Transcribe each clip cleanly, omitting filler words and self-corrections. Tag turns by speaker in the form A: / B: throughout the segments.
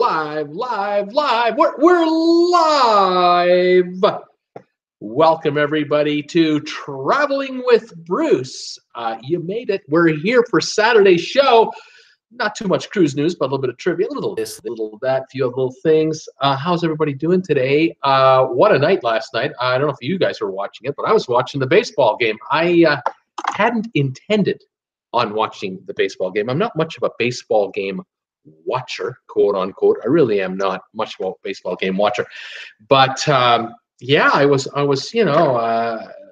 A: live. We're live. Welcome everybody to Traveling with Bruce. You made it. We're here for Saturday's show. Not too much cruise news, but a little bit of trivia, a little this, a little that, a few other little things. How's everybody doing today? What a night last night. I don't know if you guys were watching it, but I was watching the baseball game. I hadn't intended on watching the baseball game. I'm not much of a baseball game watcher, quote unquote. I really am not much of a baseball game watcher. But yeah, I was,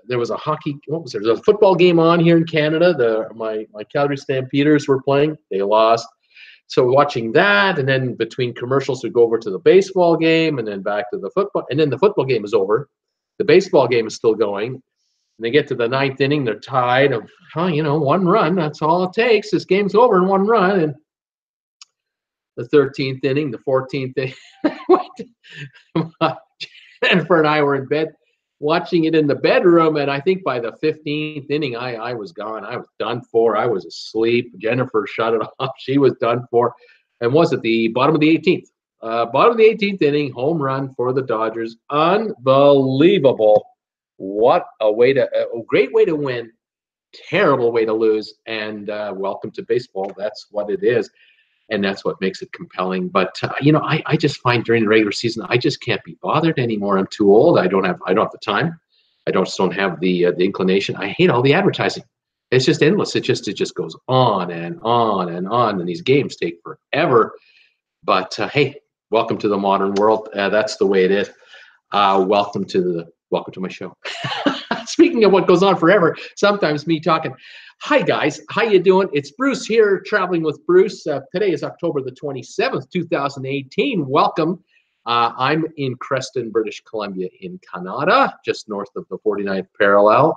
A: there was a hockey, what was there? There was a football game on here in Canada. My Calgary Stampeders were playing. They lost. So watching that, and then between commercials, we go over to the baseball game, and then back to the football. And then the football game is over. The baseball game is still going. And they get to the ninth inning. They're tied of, one run. That's all it takes. This game's over in one run. And the 13th inning, the 14th inning. Jennifer and I were in bed watching it in the bedroom, and I think by the 15th inning, I was gone. I was done for. I was asleep. Jennifer shut it off. She was done for. And was it the bottom of the 18th? Bottom of the 18th inning, home run for the Dodgers. Unbelievable. What a great way to win. Terrible way to lose. And welcome to baseball. That's what it is. And that's what makes it compelling. But I just find during the regular season, I just can't be bothered anymore. I'm too old. I don't have the time. I just don't have the inclination. I hate all the advertising. It's just endless. It just goes on and on and on. And these games take forever. But hey, welcome to the modern world. That's the way it is. Welcome to my show. Speaking of what goes on forever, sometimes me talking. Hi guys, how you doing? It's Bruce here, Traveling with Bruce. Today is October the 27th, 2018. Welcome. I'm in Creston, British Columbia in Canada, just north of the 49th parallel.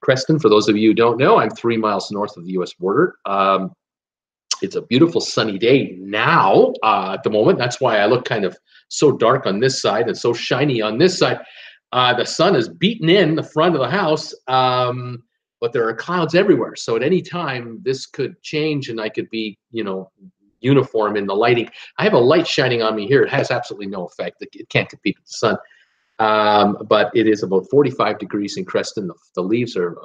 A: Creston, for those of you who don't know, I'm 3 miles north of the U.S. border. It's a beautiful sunny day now at the moment. That's why I look kind of so dark on this side and so shiny on this side. The sun is beaten in the front of the house. But there are clouds everywhere. So at any time, this could change and I could be, uniform in the lighting. I have a light shining on me here. It has absolutely no effect. It can't compete with the sun. But it is about 45 degrees in Creston. The leaves are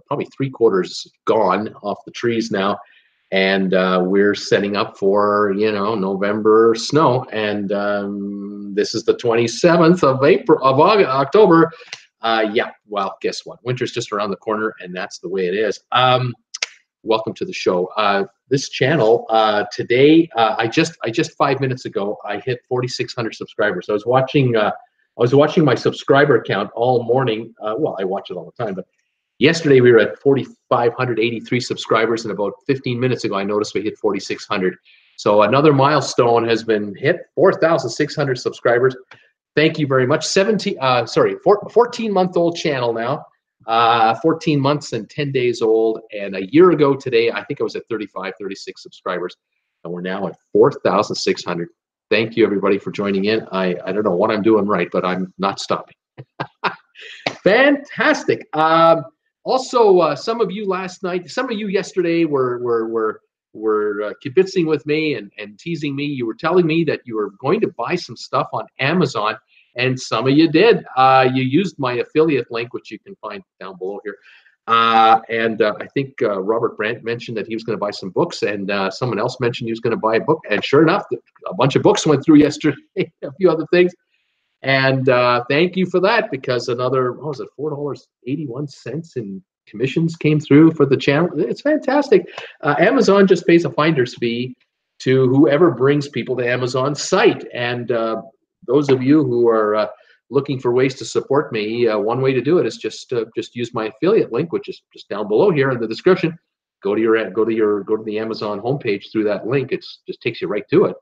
A: probably 3/4 gone off the trees now. And we're setting up for, November snow. And this is the 27th of October. Yeah, well, guess what? Winter's just around the corner, and that's the way it is. Welcome to the show. This channel today, I just 5 minutes ago, I hit 4,600 subscribers. I was watching my subscriber count all morning. Well, I watch it all the time, but yesterday we were at 4,583 subscribers, and about 15 minutes ago, I noticed we hit 4,600. So another milestone has been hit. 4,600 subscribers. Thank you very much. 14-month-old channel now, 14 months and 10 days old. And a year ago today, I think I was at 35, 36 subscribers. And we're now at 4,600. Thank you, everybody, for joining in. I don't know what I'm doing right, but I'm not stopping. Fantastic. Also, some of you last night, some of you yesterday were kibitzing with me and teasing me. You were telling me that you were going to buy some stuff on Amazon, and some of you did. You used my affiliate link, which you can find down below here. And I think Robert Brandt mentioned that he was going to buy some books, and someone else mentioned he was going to buy a book. And sure enough, a bunch of books went through yesterday, a few other things. And thank you for that, because another, what was it, $4.81 in commissions came through for the channel. It's fantastic. Amazon just pays a finder's fee to whoever brings people to Amazon's site. And those of you who are looking for ways to support me, one way to do it is just use my affiliate link, which is just down below here in the description. Go to the Amazon homepage through that link. It just takes you right to it.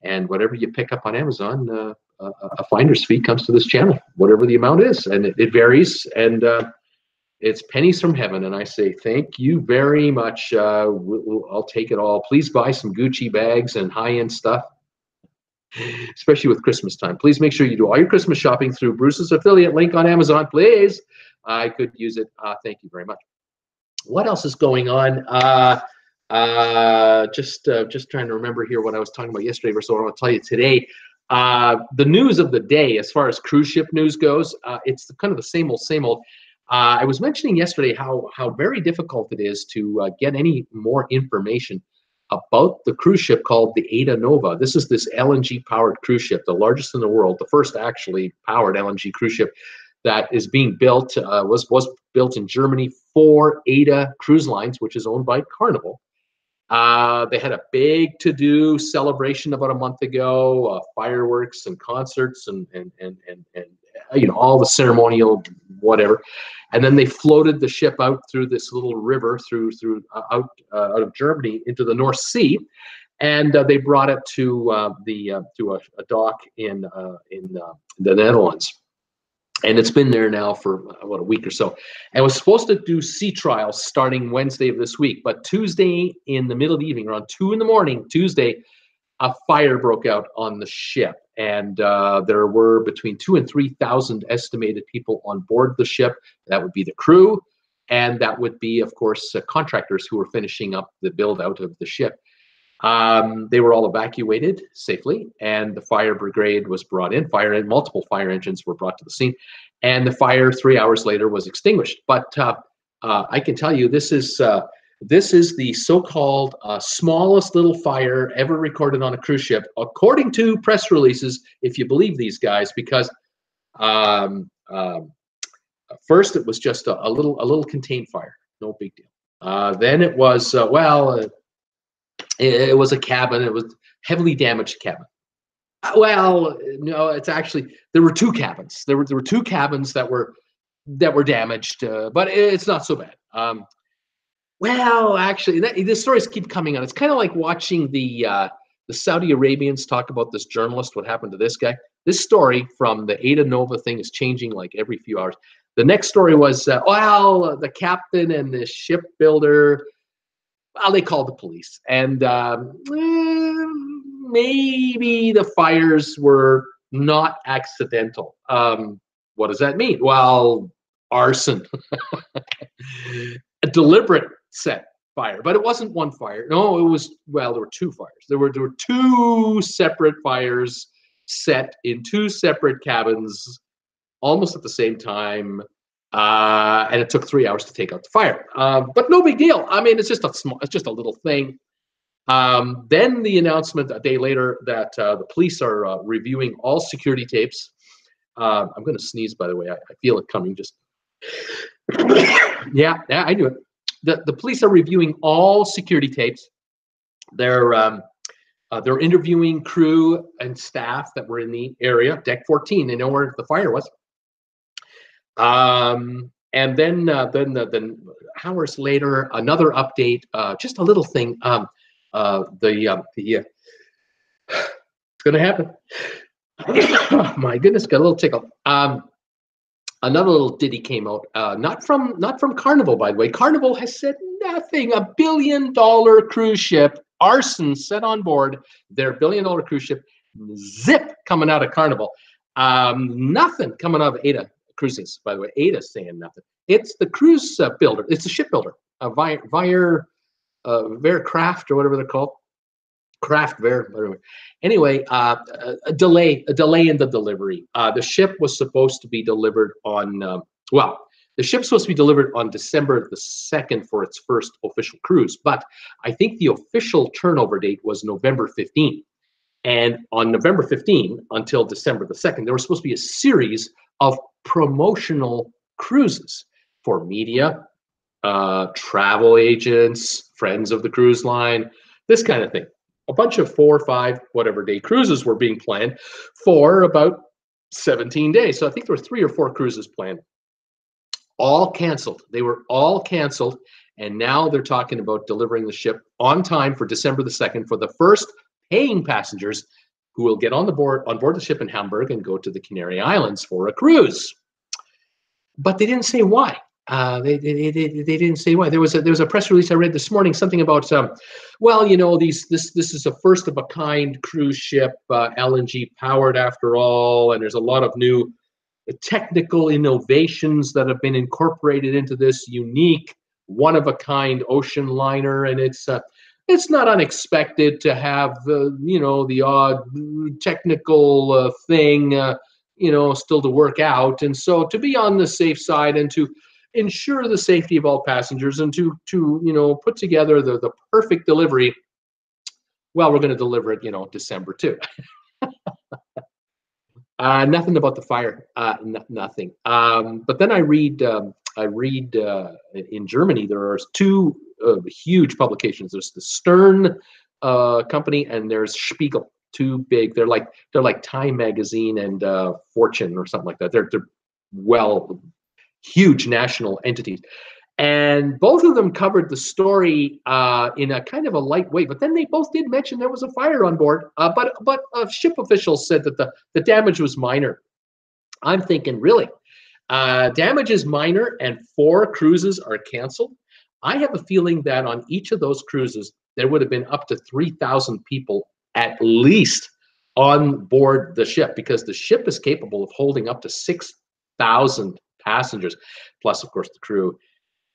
A: And whatever you pick up on Amazon, a finder's fee comes to this channel, whatever the amount is, and it varies. And it's pennies from heaven, and I say thank you very much. I'll take it all. Please buy some Gucci bags and high-end stuff, especially with Christmas time. Please make sure you do all your Christmas shopping through Bruce's affiliate link on Amazon, please. I could use it. Thank you very much. What else is going on? Just trying to remember here what I was talking about yesterday versus what I want to tell you today. The news of the day, as far as cruise ship news goes, it's kind of the same old, same old. I was mentioning yesterday how very difficult it is to get any more information about the cruise ship called the Aidanova. This is this LNG powered cruise ship, the largest in the world, the first actually powered LNG cruise ship that is being built, was built in Germany for Aida Cruise Lines, which is owned by Carnival. They had a big to-do celebration about a month ago, fireworks and concerts and you know, all the ceremonial whatever, and then they floated the ship out through this little river out of Germany into the North Sea, and they brought it to a dock in the Netherlands. And it's been there now for about a week or so. And was supposed to do sea trials starting Wednesday of this week. But Tuesday in the middle of the evening, around 2 in the morning, Tuesday, a fire broke out on the ship. And there were between 2,000 and 3,000 estimated people on board the ship. That would be the crew. And that would be, of course, contractors who were finishing up the build out of the ship. They were all evacuated safely, and the fire brigade was brought in. Multiple fire engines were brought to the scene, and the fire 3 hours later was extinguished. But I can tell you, this is the so-called smallest little fire ever recorded on a cruise ship, according to press releases, if you believe these guys, because first it was just a little contained fire, no big deal. Then it was it was a cabin. It was heavily damaged cabin. Well, no, it's actually, there were two cabins. There were two cabins that were damaged, but it's not so bad. Well, actually, the stories keep coming on. It's kind of like watching the Saudi Arabians talk about this journalist. What happened to this guy? This story from the Aidanova thing is changing like every few hours. The next story was, the captain and the shipbuilder. Well, they called the police, and maybe the fires were not accidental. What does that mean? Well, arson, a deliberate set fire, but it wasn't one fire. No, it was, well, there were two fires. There were two separate fires set in two separate cabins, almost at the same time. And it took 3 hours to take out the fire, but no big deal. I mean, it's just a little thing. Then the announcement a day later that the police are reviewing all security tapes. I'm going to sneeze, by the way. I feel it coming. Just yeah, I do it. The police are reviewing all security tapes. They're interviewing crew and staff that were in the area, deck 14. They know where the fire was. And then hours later, another update, just a little thing. It's going to happen. Oh, my goodness, got a little tickle. Another little ditty came out, not from Carnival, by the way. Carnival has said nothing. $1 billion cruise ship, arson set on board their $1 billion cruise ship. Zip coming out of Carnival. Nothing coming out of Aida Cruises, by the way. Aida's saying nothing. It's the cruise builder. It's the shipbuilder, Craft or whatever they're called. Craft Ver, whatever. Anyway, a delay in the delivery. The ship was supposed to be delivered on, the ship's supposed to be delivered on December the 2nd for its first official cruise, but I think the official turnover date was November 15. And on November 15 until December the 2nd, there was supposed to be a series of promotional cruises for media, travel agents, friends of the cruise line, this kind of thing. A bunch of 4 or 5 whatever day cruises were being planned for about 17 days. So I think there were 3 or 4 cruises planned. All canceled. They were all canceled. And now they're talking about delivering the ship on time for December the 2nd for the first paying passengers who will get on board the ship in Hamburg and go to the Canary Islands for a cruise. But they didn't say why. They didn't say why. There was a press release I read this morning, something about this is a first of a kind cruise ship, LNG powered after all, and there's a lot of new technical innovations that have been incorporated into this unique one of a kind ocean liner, and it's it's not unexpected to have the, you know, the odd technical thing, you know, still to work out. And so to be on the safe side and to ensure the safety of all passengers and to you know, put together the perfect delivery, well, we're going to deliver it, you know, December 2. Nothing about the fire, nothing. But then I read in Germany, there are two huge publications. There's the Stern company and there's Spiegel. Two big. They're like Time Magazine and Fortune or something like that. They're well, huge national entities. And both of them covered the story in a kind of a light way, but then they both did mention there was a fire on board. But ship officials said that the damage was minor. I'm thinking, really, damage is minor, and 4 cruises are canceled. I have a feeling that on each of those cruises there would have been up to 3,000 people at least on board the ship, because the ship is capable of holding up to 6,000 passengers, plus of course the crew.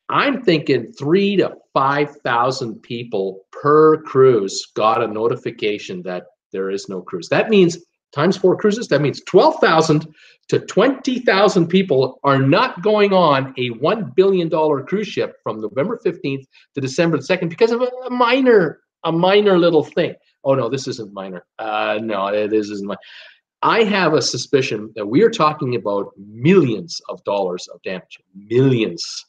A: I'm thinking 3,000 to 5,000 people per cruise got a notification that there is no cruise. That means times 4 cruises, that means 12,000 to 20,000 people are not going on a $1 billion cruise ship from November 15th to December 2nd because of a minor little thing. Oh no, this isn't minor. No, it isn't minor. I have a suspicion that we are talking about millions of dollars of damage, millions.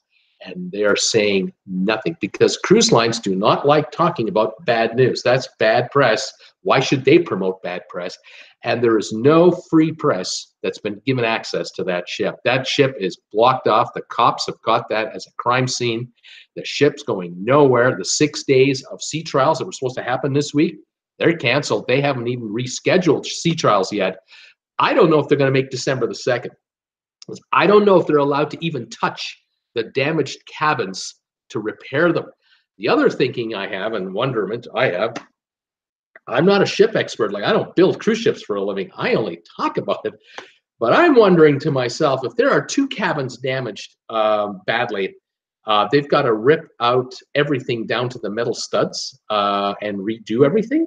A: And they are saying nothing because cruise lines do not like talking about bad news. That's bad press. Why should they promote bad press? And there is no free press that's been given access to that ship. That ship is blocked off. The cops have got that as a crime scene. The ship's going nowhere. The 6 days of sea trials that were supposed to happen this week, they're canceled. They haven't even rescheduled sea trials yet. I don't know if they're going to make December the 2nd. I don't know if they're allowed to even touch the damaged cabins to repair them. The other thinking I have and wonderment I have, I'm not a ship expert. Like, I don't build cruise ships for a living. I only talk about it. But I'm wondering to myself, if there are 2 cabins damaged badly, they've got to rip out everything down to the metal studs and redo everything.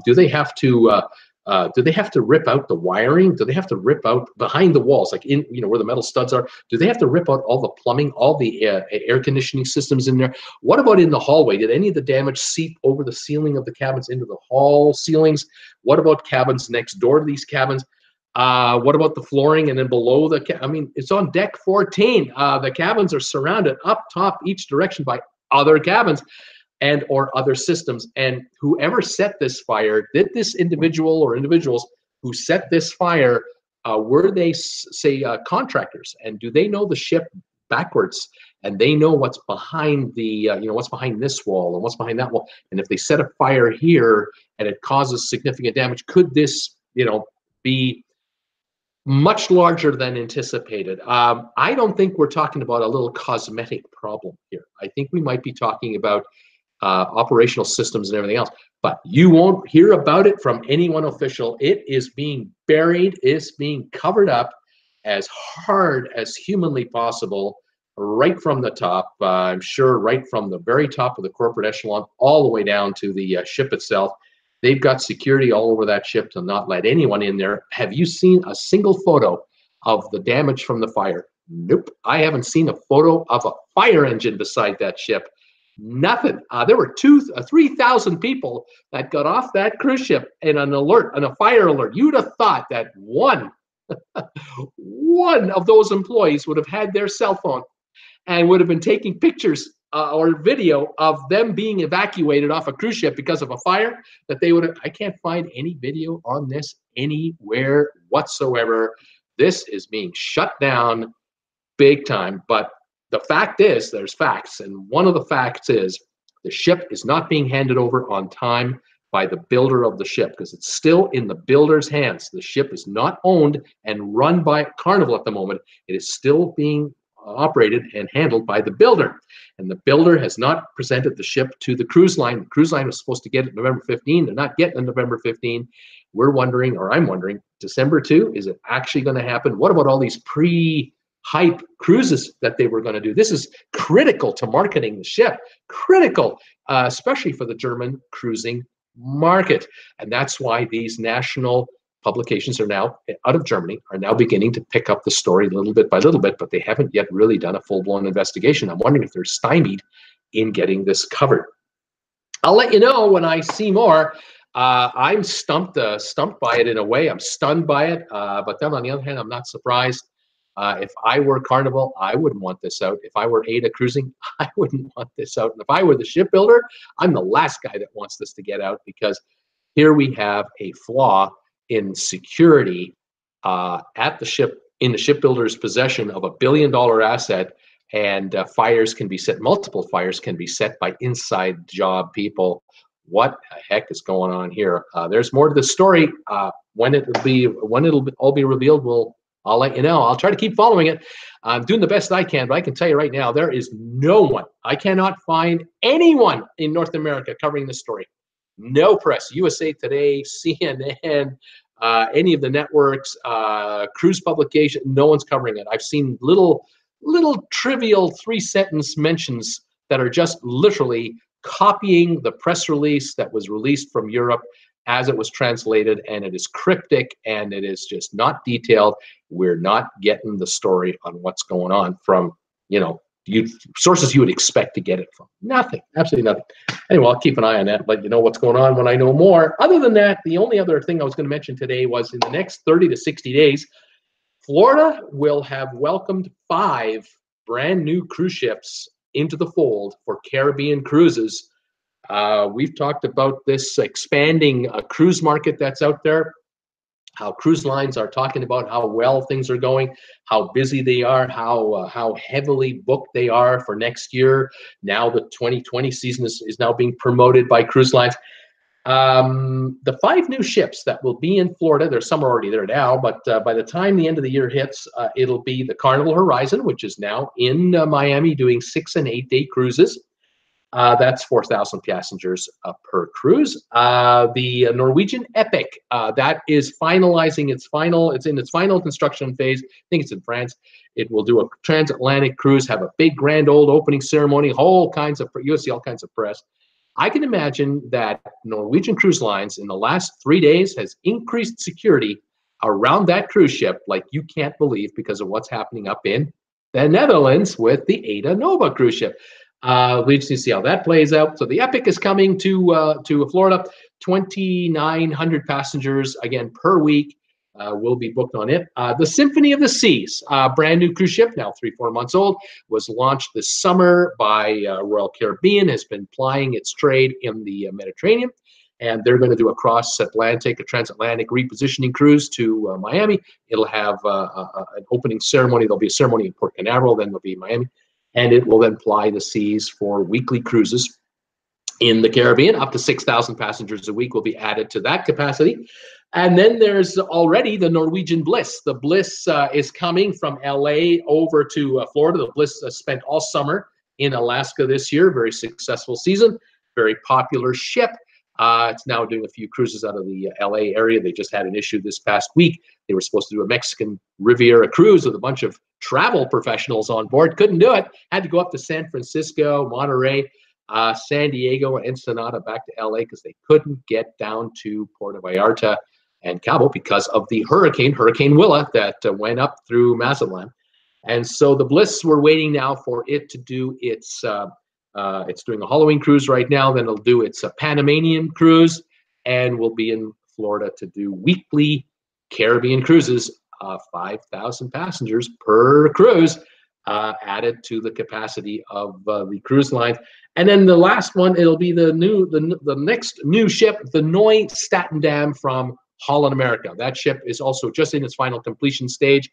A: Do they have to rip out the wiring? Do they have to rip out behind the walls, like in, you know, where the metal studs are? Do they have to rip out all the plumbing, all the air conditioning systems in there? What about in the hallway? Did any of the damage seep over the ceiling of the cabins into the hall ceilings? What about cabins next door to these cabins? What about the flooring and then below the I mean, it's on deck 14. The cabins are surrounded up top each direction by other cabins and or other systems. And whoever set this fire, did this individual or individuals who set this fire, were they, say, contractors? And do they know the ship backwards? And they know what's behind the, you know, what's behind this wall and what's behind that wall? And if they set a fire here and it causes significant damage, could this, you know, be much larger than anticipated? I don't think we're talking about a little cosmetic problem here. I think we might be talking about operational systems and everything else, but you won't hear about it from anyone official. It is being buried, it's being covered up as hard as humanly possible, right from the top. I'm sure right from the very top of the corporate echelon all the way down to the ship itself. They've got security all over that ship to not let anyone in there. Have you seen a single photo of the damage from the fire? Nope. I haven't seen a photo of a fire engine beside that ship. Nothing. There were 3,000 people that got off that cruise ship in an alert, in a fire alert. You'd have thought that one of those employees would have had their cell phone and would have been taking pictures or video of them being evacuated off a cruise ship because of a fire. That they would have. I can't find any video on this anywhere whatsoever. This is being shut down big time. But the fact is, there's facts, and one of the facts is the ship is not being handed over on time by the builder of the ship, because it's still in the builder's hands. The ship is not owned and run by Carnival at the moment. It is still being operated and handled by the builder, and the builder has not presented the ship to the cruise line. The cruise line was supposed to get it November 15. They're not getting it November 15. We're wondering, or I'm wondering, December 2, is it actually going to happen? What about all these hype cruises that they were going to do. This is critical to marketing the ship, critical, especially for the German cruising market. And that's why these national publications are now, out of Germany, are now beginning to pick up the story little bit by little bit, but they haven't yet really done a full-blown investigation. I'm wondering if they're stymied in getting this covered. I'll let you know when I see more. I'm stumped by it in a way. I'm stunned by it, but then on the other hand, I'm not surprised. If I were Carnival, I wouldn't want this out. If I were Aida Cruising, I wouldn't want this out. And if I were the shipbuilder, I'm the last guy that wants this to get out, because here we have a flaw in security at the ship, in the shipbuilder's possession of $1 billion asset, and fires can be set, multiple fires can be set by inside job people. What the heck is going on here? There's more to the story. When it'll all be revealed, I'll let you know. I'll try to keep following it. I'm doing the best I can, but I can tell you right now, there is no one. I cannot find anyone in North America covering this story. No press, USA Today, CNN, any of the networks, cruise publication, no one's covering it. I've seen little trivial 3-sentence mentions that are just literally copying the press release that was released from Europe as it was translated, and it is cryptic and it is just not detailed. We're not getting the story on what's going on from, sources you would expect to get it from. Nothing, absolutely nothing. Anyway, I'll keep an eye on that, let you know what's going on when I know more. Other than that, the only other thing I was going to mention today was in the next 30 to 60 days, Florida will have welcomed 5 brand new cruise ships into the fold for Caribbean cruises. We've talked about this expanding cruise market that's out there, how cruise lines are talking about how well things are going, how busy they are, how heavily booked they are for next year. Now the 2020 season is now being promoted by cruise lines. The 5 new ships that will be in Florida, there's some already there now, but by the time the end of the year hits, it'll be the Carnival Horizon, which is now in Miami doing 6- and 8-day cruises. That's 4,000 passengers per cruise. The Norwegian Epic, that is finalizing it's in its final construction phase. I think it's in France. It will do a transatlantic cruise, have a big grand old opening ceremony, you'll see all kinds of press. I can imagine that Norwegian Cruise Lines in the last 3 days has increased security around that cruise ship like you can't believe, because of what's happening up in the Netherlands with the Aidanova cruise ship. We just need to see how that plays out. So the Epic is coming to Florida. 2,900 passengers again per week will be booked on it. The Symphony of the Seas, brand new cruise ship, now 3-4 months old, was launched this summer by Royal Caribbean, has been plying its trade in the Mediterranean, and they're going to do a transatlantic repositioning cruise to Miami. It'll have an opening ceremony. There'll be a ceremony in Port Canaveral, then there'll be Miami, and it will then ply the seas for weekly cruises in the Caribbean. Up to 6,000 passengers a week will be added to that capacity. And then there's already the Norwegian Bliss. The Bliss is coming from LA over to Florida. The Bliss spent all summer in Alaska this year. Very successful season, very popular ship. It's now doing a few cruises out of the LA area. They just had an issue this past week. They were supposed to do a Mexican Riviera cruise with a bunch of travel professionals on board. Couldn't do it. Had to go up to San Francisco, Monterey, San Diego, and Ensenada back to LA because they couldn't get down to Puerto Vallarta and Cabo because of the Hurricane Willa, that went up through Mazatlan. And so the Bliss, we're waiting now for it to do its, it's doing a Halloween cruise right now, then it'll do its Panamanian cruise, and we'll be in Florida to do weekly Caribbean cruises, 5,000 passengers per cruise, added to the capacity of the cruise lines. And then the last one, it'll be the next new ship, the Nieuw Statendam from Holland America. That ship is also just in its final completion stage.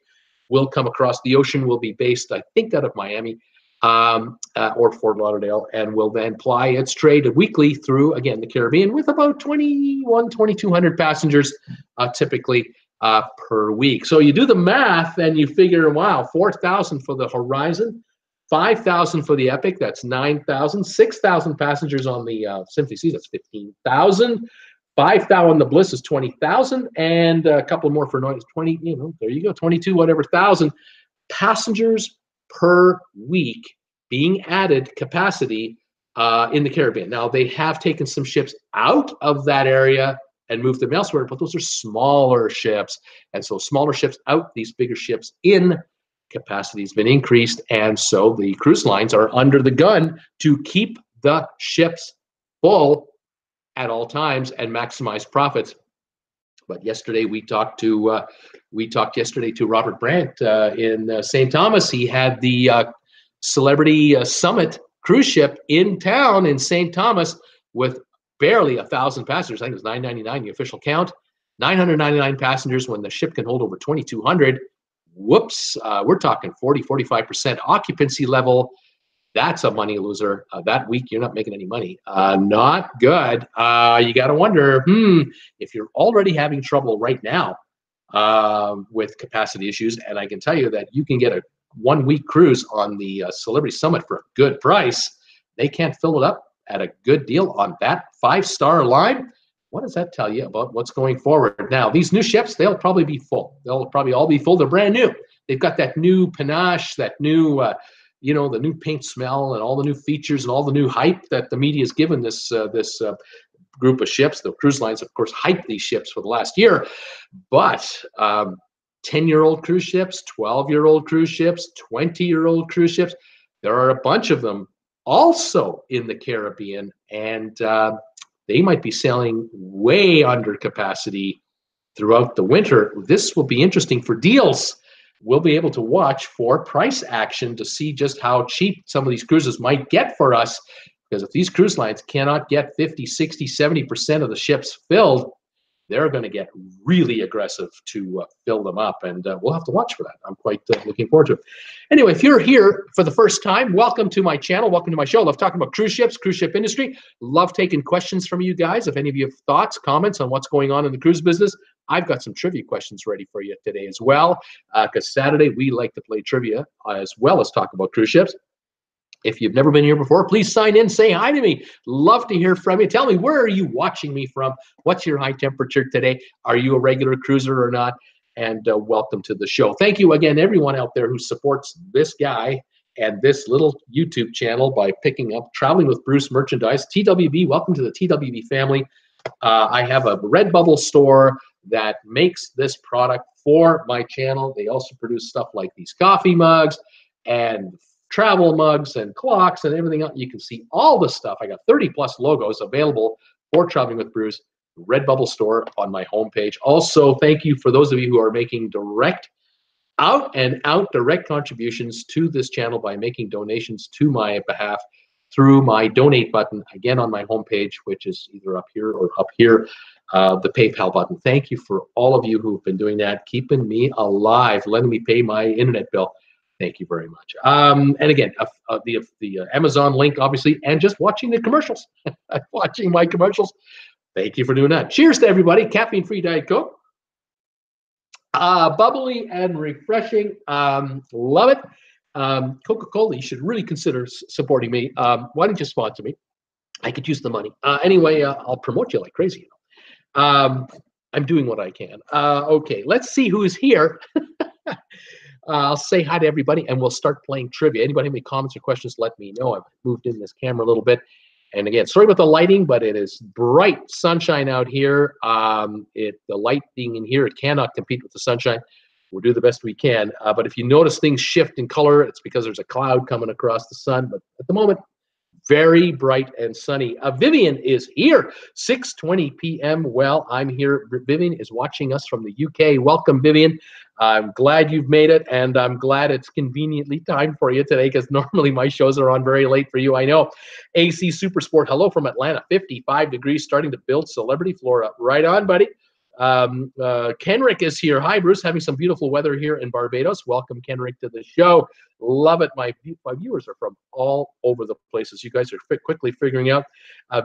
A: Will come across the ocean, will be based, I think, out of Miami or Fort Lauderdale, and will then ply its trade weekly through, again, the Caribbean with about 2,200 passengers typically per week. So you do the math and you figure, wow, 4,000 for the Horizon, 5,000 for the Epic, that's 9,000, 6,000 passengers on the Symphony Seas, that's 15,000. 5,000 on the Bliss is 20,000, and a couple more for noise, 20, there you go, 22 whatever thousand passengers per week being added capacity in the Caribbean. Now, they have taken some ships out of that area and moved them elsewhere, but those are smaller ships. And so smaller ships out, these bigger ships in, capacity has been increased. And so the cruise lines are under the gun to keep the ships full at all times and maximize profits. But yesterday we talked yesterday to Robert Brandt in St. Thomas. He had the Celebrity Summit cruise ship in town in St. Thomas with barely 1,000 passengers. I think it was 999, the official count. 999 passengers when the ship can hold over 2,200. Whoops, we're talking 40-45% occupancy level. That's a money loser. That week, you're not making any money. Not good. You got to wonder, if you're already having trouble right now with capacity issues, and I can tell you that you can get a 1-week cruise on the Celebrity Summit for a good price. They can't fill it up at a good deal on that 5-star line. What does that tell you about what's going forward? Now, these new ships, they'll probably be full. They'll probably all be full. They're brand new. They've got that new panache, that new the new paint smell and all the new features and all the new hype that the media has given this group of ships. The cruise lines, of course, hyped these ships for the last year. But 10-year-old cruise ships, 12-year-old cruise ships, 20-year-old cruise ships, there are a bunch of them also in the Caribbean. And they might be sailing way under capacity throughout the winter. This will be interesting for deals. We'll be able to watch for price action to see just how cheap some of these cruises might get for us. Because if these cruise lines cannot get 50, 60, 70% of the ships filled, they're going to get really aggressive to fill them up. And we'll have to watch for that. I'm quite looking forward to it. Anyway, if you're here for the first time, welcome to my channel. Welcome to my show. Love talking about cruise ships, cruise ship industry. Love taking questions from you guys. If any of you have thoughts, comments on what's going on in the cruise business, I've got some trivia questions ready for you today as well. Because Saturday, we like to play trivia as well as talk about cruise ships. If you've never been here before, please sign in, say hi to me. Love to hear from you. Tell me, where are you watching me from? What's your high temperature today? Are you a regular cruiser or not? And welcome to the show. Thank you again, everyone out there who supports this guy and this little YouTube channel by picking up Traveling with Bruce merchandise. TWB, welcome to the TWB family. I have a Redbubble store that makes this product for my channel. They also produce stuff like these coffee mugs and travel mugs and clocks and everything else. You can see all the stuff. I got 30 plus logos available for Traveling with Bruce, Redbubble store on my homepage. Also, thank you for those of you who are making direct contributions to this channel by making donations to my behalf through my donate button, again on my homepage, which is either up here or up here, the PayPal button. Thank you for all of you who've been doing that, keeping me alive, letting me pay my internet bill. Thank you very much. And again, the Amazon link, obviously, and just watching the commercials, watching my commercials. Thank you for doing that. Cheers to everybody. Caffeine-free Diet Coke. Bubbly and refreshing. Love it. Coca-Cola, you should really consider supporting me. Why don't you sponsor me? I could use the money. Anyway, I'll promote you like crazy. I'm doing what I can. Okay, let's see who's here. I'll say hi to everybody, and we'll start playing trivia. Anybody have any comments or questions, let me know. I've moved in this camera a little bit. And again, sorry about the lighting, but it is bright sunshine out here. The light being in here, it cannot compete with the sunshine. We'll do the best we can. But if you notice things shift in color, it's because there's a cloud coming across the sun. But at the moment, very bright and sunny. Vivian is here, 6:20 p.m. Well, I'm here. Vivian is watching us from the UK. Welcome, Vivian. I'm glad you've made it, and I'm glad it's conveniently timed for you today, because normally my shows are on very late for you, I know. AC Supersport, hello from Atlanta, 55 degrees, starting to build Celebrity Flora. Right on, buddy. Kenrick is here. Hi, Bruce. Having some beautiful weather here in Barbados. Welcome, Kenrick, to the show. Love it. My viewers are from all over the places. You guys are quickly figuring out.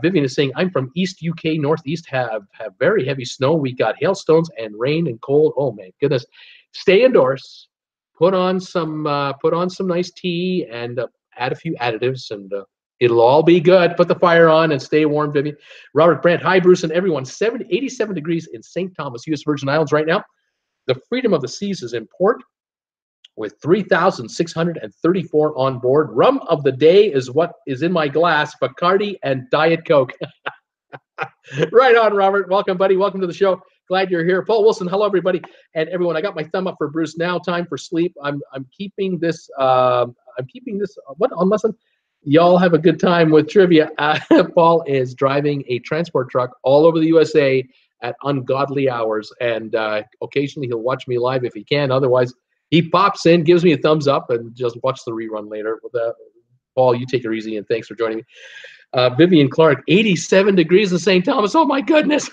A: Vivian is saying, I'm from East UK, Northeast, have very heavy snow. We got hailstones and rain and cold. Oh, my goodness. Stay indoors. Put on some nice tea and add a few additives, and it'll all be good. Put the fire on and stay warm, Vivian. Robert Brandt, hi, Bruce, and everyone. 87 degrees in St. Thomas, U.S. Virgin Islands right now. The freedom of the seas is in port. with 3,634 on board. Rum of the day is what is in my glass, Bacardi and Diet Coke. Right on, Robert. Welcome, buddy. Welcome to the show. Glad you're here. Paul Wilson, hello, everybody. And everyone, I got my thumb up for Bruce. Now time for sleep. I'm keeping this, what, on lesson? Y'all have a good time with trivia. Paul is driving a transport truck all over the USA at ungodly hours. And occasionally he'll watch me live if he can. Otherwise, he pops in, gives me a thumbs up, and just watch the rerun later. Paul, you take it easy, and thanks for joining me. Vivian Clark, 87 degrees in St. Thomas. Oh, my goodness.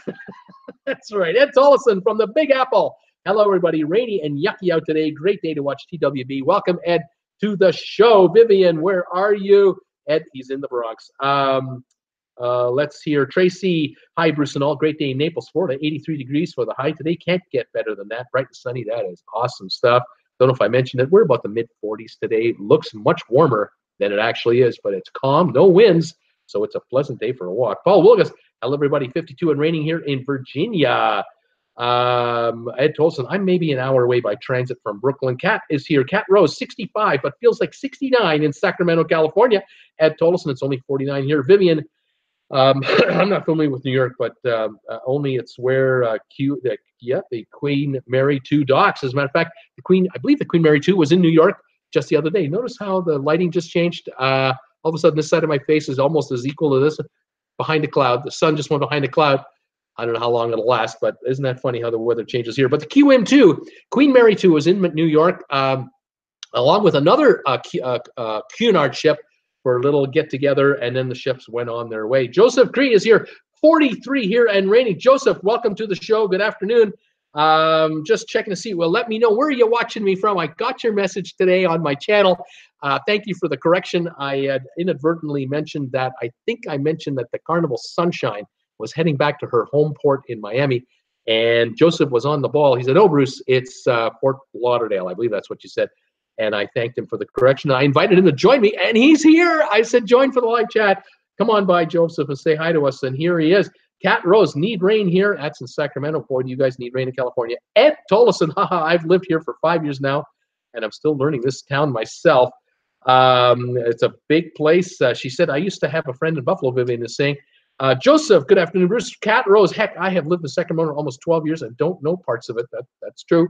A: That's right. Ed Tollison from the Big Apple. Hello, everybody. Rainy and yucky out today. Great day to watch TWB. Welcome, Ed, to the show. Vivian, where are you? Ed, he's in the Bronx. Let's hear Tracy. Hi, Bruce and all. Great day in Naples, Florida. 83 degrees for the high today. Can't get better than that. Bright and sunny. That is awesome stuff. Don't know if I mentioned it. We're about the mid-40s today. Looks much warmer than it actually is, but it's calm. No winds, so it's a pleasant day for a walk. Paul Wilgus. Hello, everybody. 52 and raining here in Virginia. Ed Tolson. I'm maybe an hour away by transit from Brooklyn. Kat is here. Kat Rose, 65, but feels like 69 in Sacramento, California. Ed Tolson. It's only 49 here. Vivian. I'm not familiar with New York, but only it's where the Queen Mary II docks. As a matter of fact, I believe the Queen Mary II was in New York just the other day. Notice how the lighting just changed. All of a sudden, this side of my face is almost as equal to this behind a cloud. The sun just went behind a cloud. I don't know how long it'll last, but isn't that funny how the weather changes here? But the QM2, Queen Mary II, was in New York, along with another Cunard ship, for a little get-together, and then the ships went on their way. Joseph Cree is here, 43 here and raining. Joseph, welcome to the show. Good afternoon. Just checking to see. Well, let me know, where are you watching me from? I got your message today on my channel. Thank you for the correction. I had inadvertently mentioned that. I think I mentioned that the Carnival Sunshine was heading back to her home port in Miami, and Joseph was on the ball. He said, oh, Bruce, it's Fort Lauderdale. I believe that's what you said. And I thanked him for the correction. I invited him to join me, and he's here. I said, join for the live chat. Come on by, Joseph, and say hi to us. And here he is. Kat Rose, need rain here. That's in Sacramento. Boy, do you guys need rain in California. Ed Tollison, haha, I've lived here for 5 years now, and I'm still learning this town myself. It's a big place. She said, I used to have a friend in Buffalo, Vivian is saying. Joseph, good afternoon, Bruce. Kat Rose, heck, I have lived in Sacramento almost 12 years. I don't know parts of it. That's true.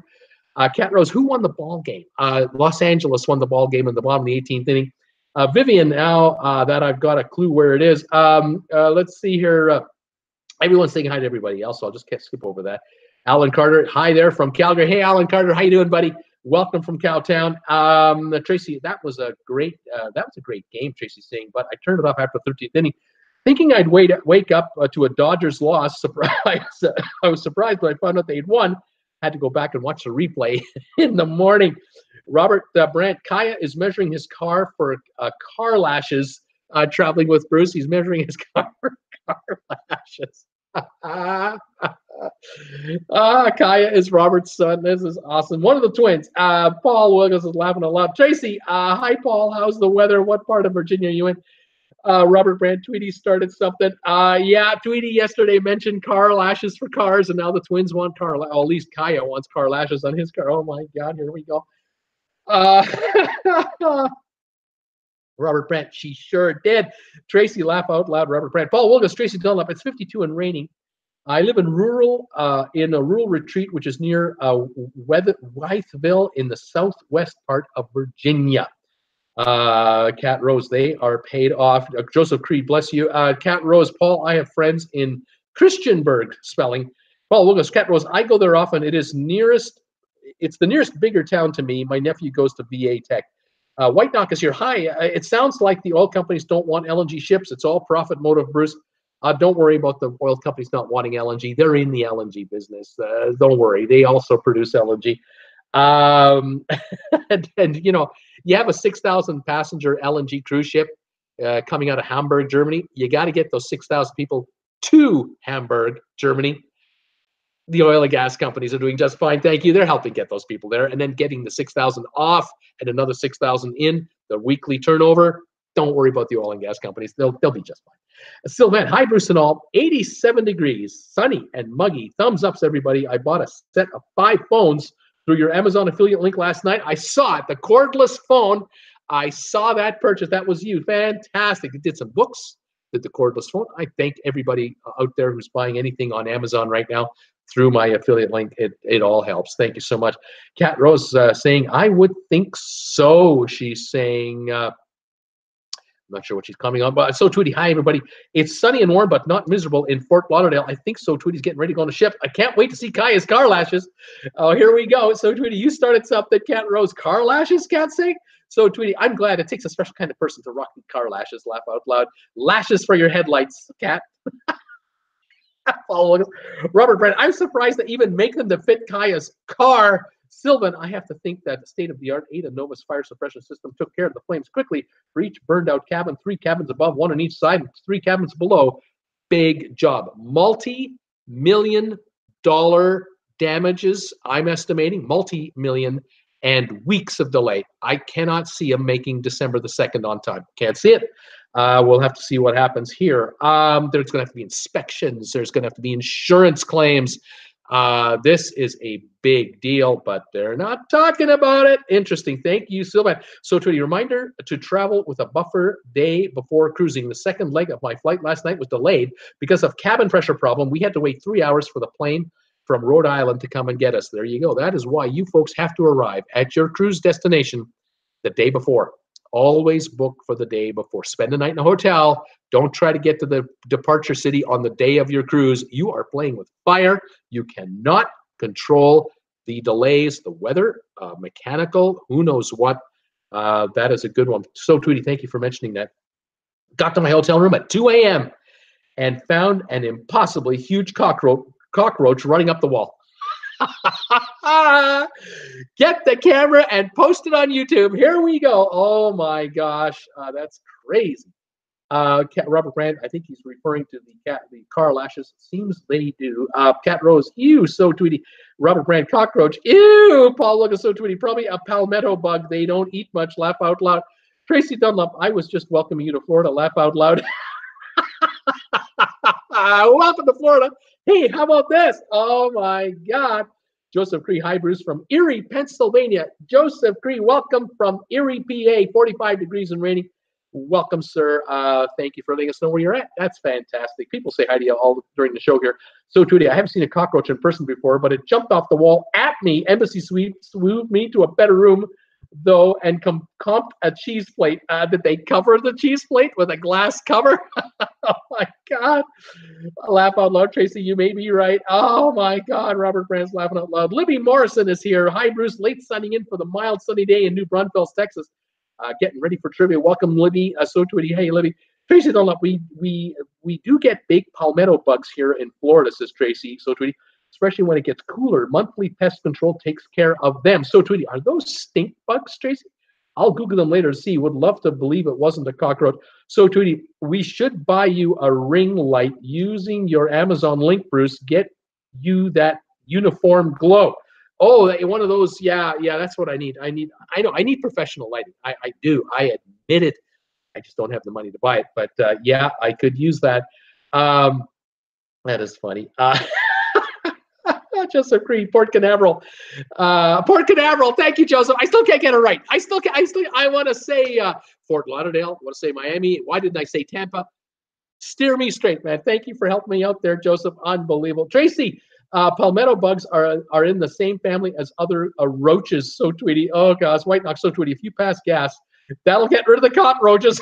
A: Kat Rose, who won the ball game? Los Angeles won the ball game in the bottom of the 18th inning. Vivian, now that I've got a clue where it is. Let's see here. Everyone's saying hi to everybody else, so I'll just skip over that. Alan Carter, hi there from Calgary. Hey, Alan Carter, how you doing, buddy? Welcome from Cowtown. Tracy, that was a great game, Tracy's saying, but I turned it off after the 13th inning, thinking I'd wake up to a Dodgers loss. Surprise! I was surprised when I found out they'd won. Had to go back and watch the replay in the morning. Robert Brandt, Kaya is measuring his car for car lashes. Traveling with Bruce, he's measuring his car for car lashes. Kaya is Robert's son. This is awesome. One of the twins. Paul Williams is laughing a lot. Tracy, hi, Paul. How's the weather? What part of Virginia are you in? Robert Brandt, Tweety started something. Yeah, Tweety yesterday mentioned car lashes for cars, and now the twins want car lashes. Well, at least Kaya wants car lashes on his car. Oh, my God, here we go. Robert Brandt, she sure did. Tracy, laugh out loud, Robert Brandt. Paul Wilgus, Tracy Dunlop, it's 52 and raining. I live in a rural retreat, which is near Wytheville in the southwest part of Virginia. Kat Rose, they are paid off. Joseph Creed, bless you. Kat Rose, Paul, I have friends in Christianburg, spelling. Paul Wilgus, Kat Rose, I go there often. It's the nearest bigger town to me. My nephew goes to VA Tech. White Knock is here. Hi, it sounds like the oil companies don't want LNG ships. It's all profit motive, Bruce. Don't worry about the oil companies not wanting LNG. They're in the LNG business. Don't worry. They also produce LNG. And you know, you have a 6,000 passenger LNG cruise ship coming out of Hamburg, Germany. You got to get those 6,000 people to Hamburg, Germany. The oil and gas companies are doing just fine. Thank you. They're helping get those people there, and then getting the 6,000 off and another 6,000 in the weekly turnover. Don't worry about the oil and gas companies. They'll be just fine. Sylvan, hi, Bruce and all. 87 degrees, sunny and muggy. Thumbs ups, everybody. I bought a set of 5 phones through your Amazon affiliate link last night. I saw it, the cordless phone. I saw that purchase. That was you. Fantastic. You did some books, did the cordless phone. I thank everybody out there who's buying anything on Amazon right now through my affiliate link. It all helps. Thank you so much. Kat Rose saying, I would think so. She's saying, I'm not sure what she's coming on, but So Tweety, hi everybody. It's sunny and warm, but not miserable in Fort Lauderdale. I think So Tweety's getting ready to go on a ship. I can't wait to see Kaya's car lashes. Oh, here we go. So Tweety, you started something. Kat Rose, car lashes, Kat saying. So Tweety, I'm glad. It takes a special kind of person to rock the car lashes. Laugh out loud. Lashes for your headlights, Kat. Robert Brent, I'm surprised they even make them to fit Kaya's car. Sylvan, I have to think that the state-of-the-art Aidanova's fire suppression system took care of the flames quickly for each burned-out cabin, 3 cabins above, 1 on each side, and 3 cabins below. Big job. Multi-million-dollar damages, I'm estimating, multi-million, and weeks of delay. I cannot see them making December the 2nd on time. Can't see it. We'll have to see what happens here. There's going to have to be inspections. There's going to have to be insurance claims. This is a big deal, but they're not talking about it. Interesting. Thank you, Sylvan. So to a reminder to travel with a buffer day before cruising. The second leg of my flight last night was delayed because of cabin pressure problem. We had to wait 3 hours for the plane from Rhode Island to come and get us. There you go. That is why you folks have to arrive at your cruise destination the day before. Always book for the day before. Spend the night in a hotel. Don't try to get to the departure city on the day of your cruise. You are playing with fire. You cannot control the delays, the weather, mechanical, who knows what. That is a good one. So, Tweety, thank you for mentioning that. Got to my hotel room at 2 a.m. and found an impossibly huge cockroach running up the wall. Get the camera and post it on YouTube. Here we go. Oh my gosh, that's crazy. Robert Brand, I think he's referring to the car lashes. Seems they do. Cat Rose, ew, So Tweety. Robert Brand, cockroach, ew. Paul Lucas, So Tweety. Probably a palmetto bug. They don't eat much. Laugh out loud. Tracy Dunlop, I was just welcoming you to Florida. Laugh out loud. Welcome to Florida. Hey, how about this? Oh my God. Joseph Cree, hi Bruce from Erie, Pennsylvania. Joseph Cree, welcome from Erie, PA, 45 degrees and raining. Welcome, sir. Thank you for letting us know where you're at. That's fantastic. People say hi to you all during the show here. So, Tweety, I haven't seen a cockroach in person before, but it jumped off the wall at me. Embassy Suite moved me to a better room, though, and comped a cheese plate. Did they cover the cheese plate with a glass cover? Oh, my God. Laugh out loud, Tracy. You may be right. Oh, my God. Robert Brand's laughing out loud. Libby Morrison is here. Hi, Bruce. Late sunning in for the mild sunny day in New Braunfels, Texas. Getting ready for trivia. Welcome, Libby. So Tweety. Hey, Libby. Tracy Dunlop, we do get big palmetto bugs here in Florida, says Tracy. So Tweety, especially when it gets cooler. Monthly pest control takes care of them. So Tweety, are those stink bugs, Tracy? I'll Google them later to see. Would love to believe it wasn't a cockroach. So Tweety, we should buy you a ring light using your Amazon link, Bruce. Get you that uniform glow. Oh, one of those. Yeah, that's what I need. I know I need professional lighting. I do. I admit it. I just don't have the money to buy it. But yeah, I could use that. That is funny. Joseph Cree, Port Canaveral. Port Canaveral. Thank you, Joseph. I still can't get it right. I want to say Fort Lauderdale. I want to say Miami. Why didn't I say Tampa? Steer me straight, man. Thank you for helping me out there, Joseph. Unbelievable. Tracy, palmetto bugs are in the same family as other roaches. So Tweety. Oh gosh, White Knox. So Tweety. If you pass gas, that'll get rid of the cockroaches.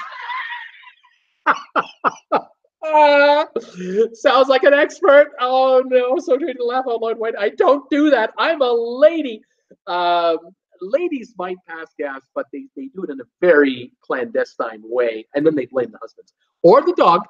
A: Sounds like an expert. Oh no, So Tweety, laugh out loud. White. I don't do that. I'm a lady. Ladies might pass gas, but they do it in a very clandestine way, and then they blame the husbands or the dog.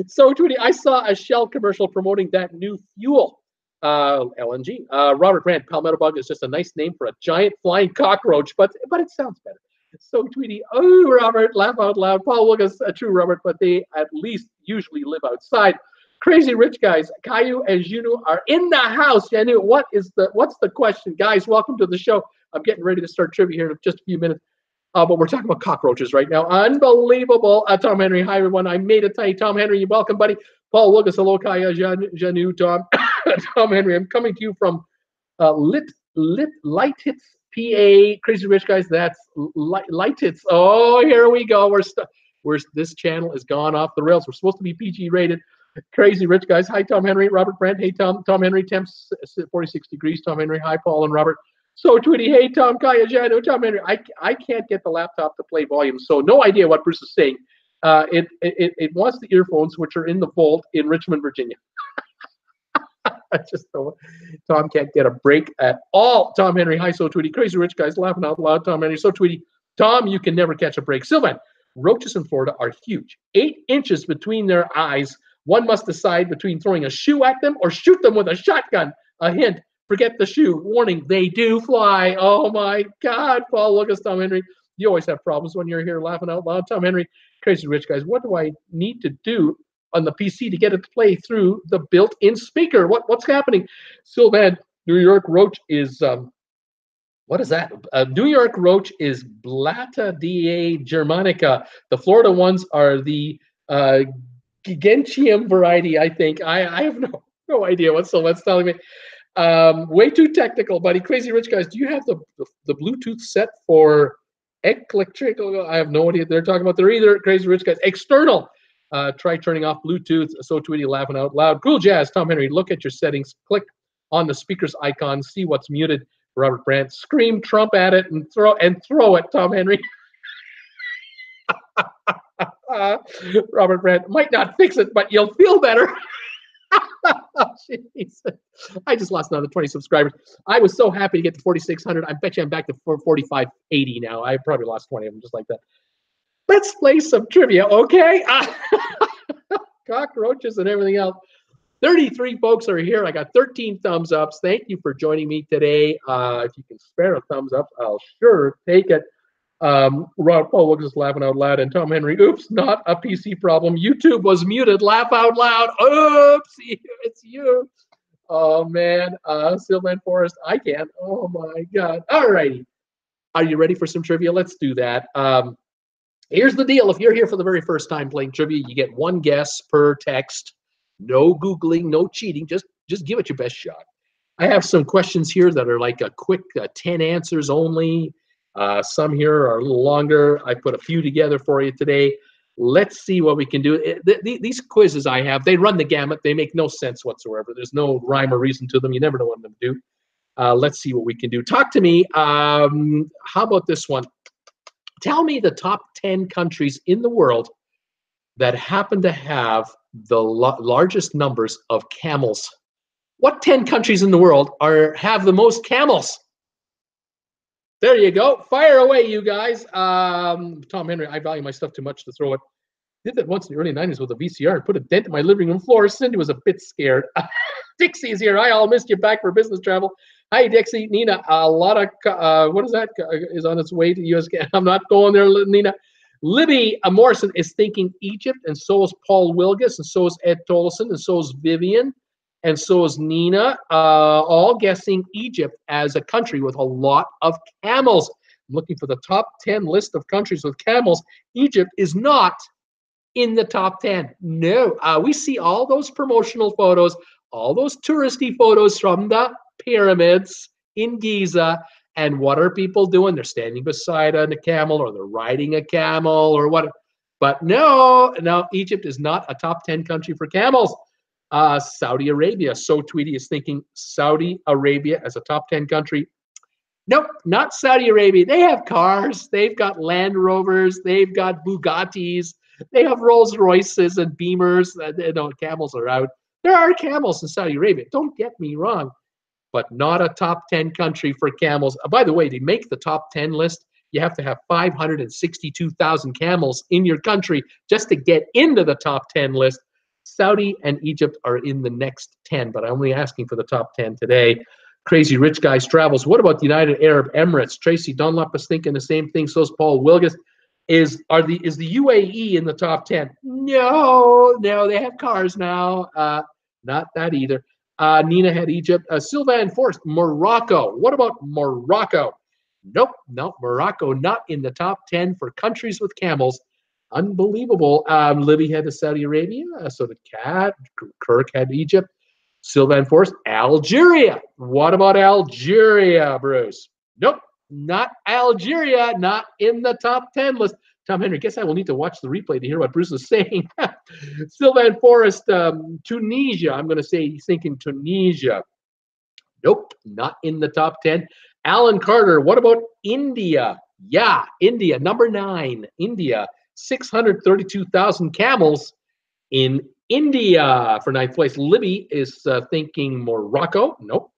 A: So Tweety, I saw a Shell commercial promoting that new fuel, LNG. Robert Grant, palmetto bug is just a nice name for a giant flying cockroach, but it sounds better. So Tweety, oh Robert, laugh out loud. Paul Lucas, true Robert, but they at least usually live outside. Crazy rich guys, Caillou and Juno are in the house. Janu, what's the question? Guys, welcome to the show. I'm getting ready to start trivia here in just a few minutes. But we're talking about cockroaches right now. Unbelievable. Tom Henry, hi everyone. I made it tell you, Tom Henry, you're welcome, buddy. Paul Wilgus, hello, Kaya, Janu, Tom, Tom Henry. I'm coming to you from Light Hits, PA. Crazy Rich Guys. That's Light Hits. Oh, here we go. This channel has gone off the rails. We're supposed to be PG rated. Crazy Rich Guys. Hi, Tom Henry. Robert Brent. Hey, Tom Henry. Temps 46 degrees. Tom Henry. Hi, Paul and Robert. So Tweety. Hey, Tom, Kaya, Jano, Tom Henry. I can't get the laptop to play volume, so no idea what Bruce is saying. It wants the earphones, which are in the vault in Richmond, Virginia. I just don't. Tom can't get a break at all. Tom Henry. Hi, So Tweety. Crazy Rich Guys. Laughing out loud. Tom Henry. So Tweety. Tom, you can never catch a break. Sylvan. Roaches in Florida are huge. 8 inches between their eyes. One must decide between throwing a shoe at them or shoot them with a shotgun. A hint, forget the shoe. Warning, they do fly. Oh my God, Paul Lucas, Tom Henry. You always have problems when you're here laughing out loud. Tom Henry, Crazy Rich Guys, what do I need to do on the PC to get it to play through the built-in speaker? What's happening? Sylvan, New York Roach is, what is that? New York Roach is Blatta da Germanica. The Florida ones are the Gentium variety, I think. I have no idea what Sylvan's telling me. Way too technical, buddy. Crazy Rich Guys, do you have the Bluetooth set for electrical? I have no idea what they're talking about there either. Crazy Rich Guys. External. Try turning off Bluetooth. So Tweety laughing out loud. Cool Jazz. Tom Henry, look at your settings. Click on the speaker's icon. See what's muted. Robert Brandt. Scream Trump at it and throw it, Tom Henry. Robert Brandt might not fix it, but you'll feel better. I just lost another 20 subscribers. I was so happy to get to 4,600. I bet you I'm back to 4,580 now. I probably lost 20 of them just like that. Let's play some trivia, okay? Cockroaches and everything else. 33 folks are here. I got 13 thumbs ups. Thank you for joining me today. If you can spare a thumbs up, I'll sure take it. Rob Paul Wilkes is laughing out loud, and Tom Henry, oops, not a PC problem. YouTube was muted. Laugh out loud. Oops, it's you. Oh man, Sylvan Forrest, I can't. Oh my God. All righty. Are you ready for some trivia? Let's do that. Here's the deal. If you're here for the very first time playing trivia, you get 1 guess per text. No Googling, no cheating. Just give it your best shot. I have some questions here that are like a quick 10 answers only. Some here are a little longer. I put a few together for you today. Let's see what we can do. These quizzes I have, they run the gamut. They make no sense whatsoever. There's no rhyme or reason to them. You never know what them do. Let's see what we can do. Talk to me. How about this one? Tell me the top 10 countries in the world that happen to have the largest numbers of camels. What 10 countries in the world have the most camels? There you go. Fire away, you guys. Tom Henry, I value my stuff too much to throw it. Did that once in the early 90s with a VCR and put a dent in my living room floor. Cindy was a bit scared. Dixie is here. I all missed you back for business travel. Hi, Dixie. Nina, a lot of, what is that? Is on its way to US. I'm not going there, Nina. Libby Morrison is thinking Egypt, and so is Paul Wilgus, and so is Ed Tolson, and so is Vivian, and so is Nina, all guessing Egypt as a country with a lot of camels. I'm looking for the top 10 list of countries with camels. Egypt is not in the top 10. No, we see all those promotional photos, all those touristy photos from the pyramids in Giza. And what are people doing? They're standing beside a camel, or they're riding a camel, or what? But no, Egypt is not a top 10 country for camels. Saudi Arabia. So Tweety is thinking Saudi Arabia as a top 10 country. Nope, not Saudi Arabia. They have cars. They've got Land Rovers. They've got Bugattis. They have Rolls Royces and Beamers. No, camels are out. There are camels in Saudi Arabia. Don't get me wrong. But not a top 10 country for camels. By the way, to make the top 10 list, you have to have 562,000 camels in your country just to get into the top 10 list. Saudi and Egypt are in the next 10, but I'm only asking for the top 10 today. Crazy Rich Guys Travels. What about the United Arab Emirates? Tracy Dunlop is thinking the same thing. So is Paul Wilgus. Is the UAE in the top 10? No, they have cars now. Not that either. Nina had Egypt. Sylvan Forrest, Morocco. What about Morocco? Nope, Morocco not in the top 10 for countries with camels. Unbelievable. Libby had to Saudi Arabia. So did Kat. Kirk had Egypt. Sylvan Forrest, Algeria. What about Algeria, Bruce? Nope, not Algeria. Not in the top 10 list. Tom Henry, guess I will need to watch the replay to hear what Bruce is saying. Sylvan Forrest, Tunisia. I'm going to say he's thinking Tunisia. Nope, not in the top 10. Alan Carter, what about India? Yeah, India, number 9. India, 632,000 camels in India for 9th place. Libby is thinking Morocco. Nope.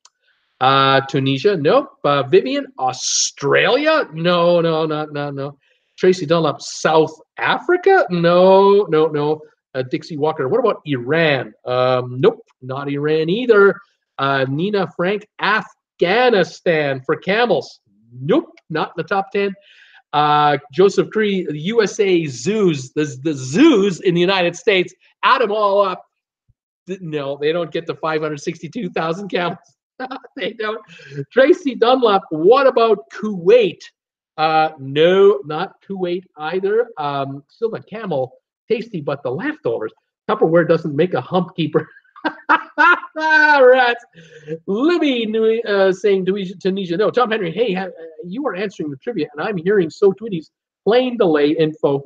A: Tunisia. Nope. Vivian, Australia. No. Tracy Dunlop, South Africa. No. Dixie Walker. What about Iran? Nope. Not Iran either. Nina Frank, Afghanistan for camels. Nope. Not in the top 10. Joseph Cree, the USA zoos, the zoos in the United States, add them all up. No, they don't get to 562,000 camels. They don't. Tracy Dunlop, what about Kuwait? No, not Kuwait either. Still a camel, tasty, but the leftovers. Tupperware doesn't make a hump keeper. Rats. Libby saying Tunisia. No, Tom Henry. Hey, you are answering the trivia, and I'm hearing So Tweety's plain delay info.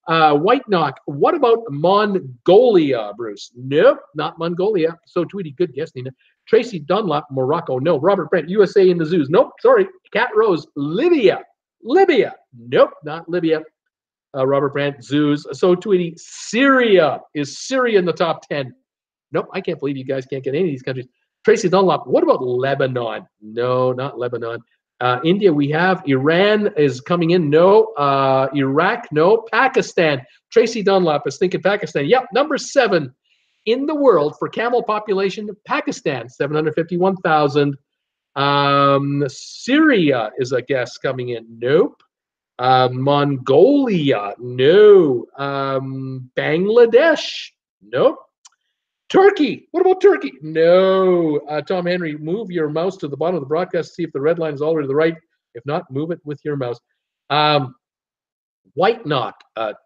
A: White Knock. What about Mongolia, Bruce? Nope, not Mongolia. So Tweety. Good guess, Nina. Tracy Dunlop, Morocco. No. Robert Brent, USA in the zoos. Nope. Sorry. Cat Rose, Libya. Nope, not Libya. Robert Brandt, zoos. So Tweety, Syria. Is Syria in the top 10? Nope, I can't believe you guys can't get any of these countries. Tracy Dunlop, what about Lebanon? No, not Lebanon. India, we have. Iran is coming in. No. Iraq, no. Pakistan. Tracy Dunlop is thinking Pakistan. Yep, number 7 in the world for camel population. Pakistan, 751,000. Syria is a guess coming in. Nope. Mongolia, no. Bangladesh, nope. Turkey, what about Turkey? No. Tom Henry, move your mouse to the bottom of the broadcast to see if the red line is already to the right. If not, move it with your mouse. White Knock,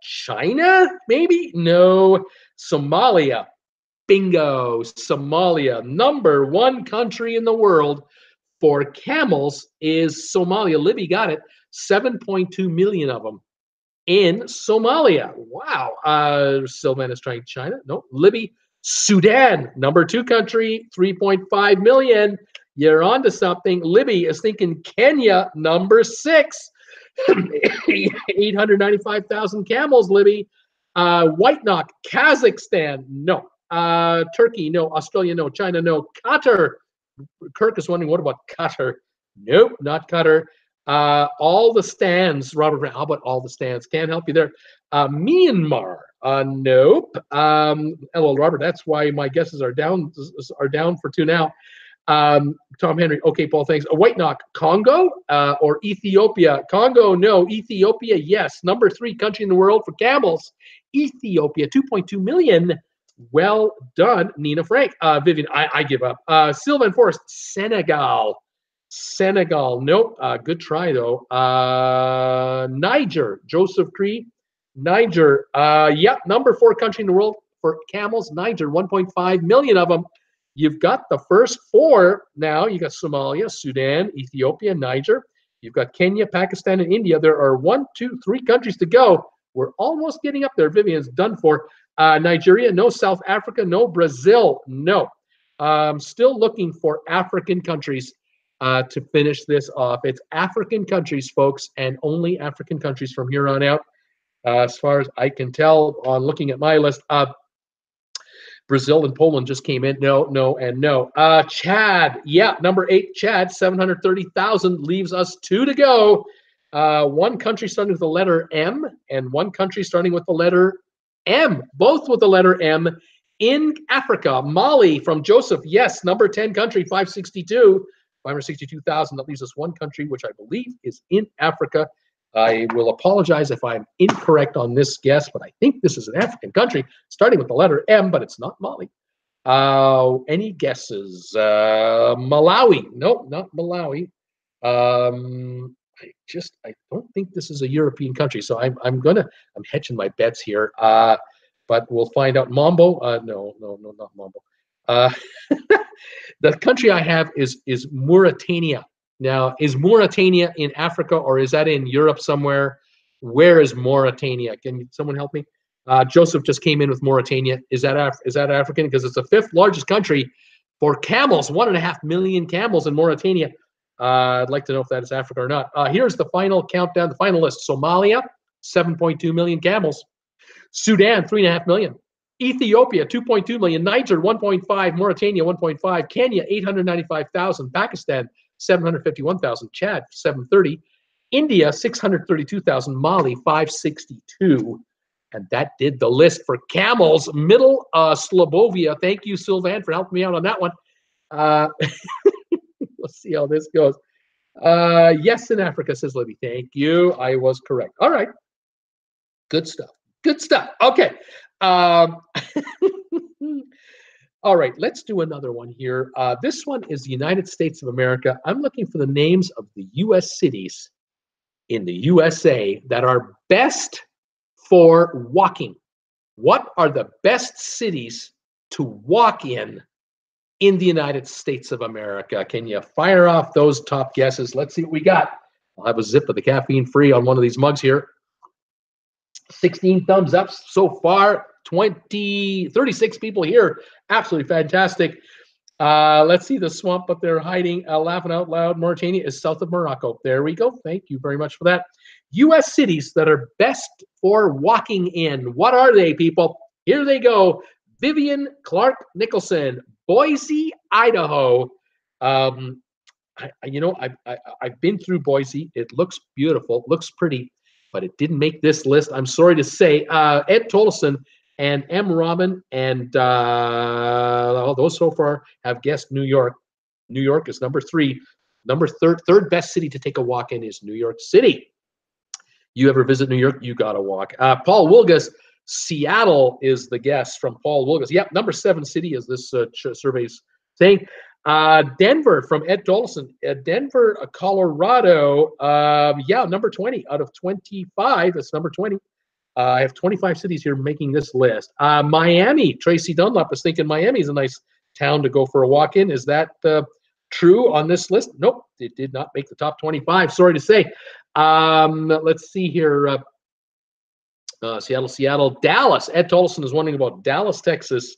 A: China, maybe? No. Somalia, bingo. Somalia, number 1 country in the world for camels is Somalia. Libby got it. 7.2 million of them in Somalia. Wow. Sylvan is trying China. No. Libby, Sudan, number 2 country, 3.5 million. You're on to something. Libby is thinking Kenya, number 6. 895,000 camels, Libby. White Knock, Kazakhstan, no. Turkey, no. Australia, no. China, no. Qatar. Kirk is wondering, what about Qatar? Nope, not Qatar. All the stands, Robert Brown. How about all the stands? Can't help you there. Myanmar. Nope. Well, Robert, that's why my guesses are down for 2 now. Tom Henry. Okay, Paul, thanks. White Knock. Congo or Ethiopia? Congo, no. Ethiopia, yes. Number 3 country in the world for camels. Ethiopia, 2.2 million. Well done, Nina Frank. Vivian, I give up. Sylvan Forrest, Senegal. Nope. Good try, though. Niger, Joseph Cree. Niger, yep, number 4 country in the world for camels. Niger, 1.5 million of them. You've got the first 4 now. You got Somalia, Sudan, Ethiopia, Niger. You've got Kenya, Pakistan, and India. There are 1, 2, 3 countries to go. We're almost getting up there. Vivian's done for. Nigeria, no. South Africa, no. Brazil, no. Still looking for African countries to finish this off. It's African countries, folks, and only African countries from here on out. As far as I can tell on looking at my list, Brazil and Poland just came in. No, and no. Chad, yeah, number 8, Chad, 730,000, leaves us 2 to go. 1 country starting with the letter M and 1 country starting with the letter M, both with the letter M in Africa. Mali from Joseph, yes, number 10 country, 562,000. That leaves us 1 country, which I believe is in Africa. I will apologize if I'm incorrect on this guess, but I think this is an African country starting with the letter M, but it's not Mali. Any guesses? Malawi? Nope, not Malawi. I don't think this is a European country, so I'm hedging my bets here. But we'll find out. Mambo? No, not Mambo. Uh, the country I have is Mauritania. Now, is Mauritania in Africa or is that in Europe somewhere? Where is Mauritania? Can someone help me? Joseph just came in with Mauritania. Is that African? Because it's the 5th largest country for camels. 1.5 million camels in Mauritania. I'd like to know if that is Africa or not. Here's the final countdown, the final list. Somalia, 7.2 million camels. Sudan, 3.5 million. Ethiopia, 2.2 million. Niger, 1.5. Mauritania, 1.5. Kenya, 895,000. Pakistan, 751,000. Chad, 730. India, 632,000. Mali, 562. And that did the list for camels. Middle Slobovia. Thank you, Sylvan, for helping me out on that one. Let's see how this goes. Yes, in Africa, says Libby. Thank you. I was correct. All right. Good stuff. Good stuff. Okay. All right. Let's do another one here. This one is the United States of America. I'm looking for the names of the U.S. cities in the USA that are best for walking. What are the best cities to walk in the United States of America? Can you fire off those top guesses? Let's see what we got. I'll have a zip of the caffeine free on one of these mugs here. 16 thumbs up so far. 36 people here. Absolutely fantastic. Let's see the swamp, but they're hiding. Laughing out loud. Mauritania is south of Morocco. There we go. Thank you very much for that. U.S. cities that are best for walking in. What are they, people? Here they go. Vivian Clark Nicholson, Boise, Idaho. I've been through Boise. It looks beautiful, looks pretty, but it didn't make this list. I'm sorry to say. Ed Tolleson and M. Robin and those so far have guessed New York. New York is number 3. Third best city to take a walk in is New York City. You ever visit New York? You gotta walk. Paul Wilgus. Seattle is the guess from Paul Wilgus. Yep, number 7 city is this survey's saying. Denver from Ed Dolson. Denver, Colorado. Yeah, number 20 out of 25. That's number 20. I have 25 cities here making this list. Miami. Tracy Dunlap is thinking Miami is a nice town to go for a walk in. Is that true on this list? Nope, it did not make the top 25. Sorry to say. Let's see here. Seattle, Dallas. Ed Tolleson is wondering about Dallas, Texas.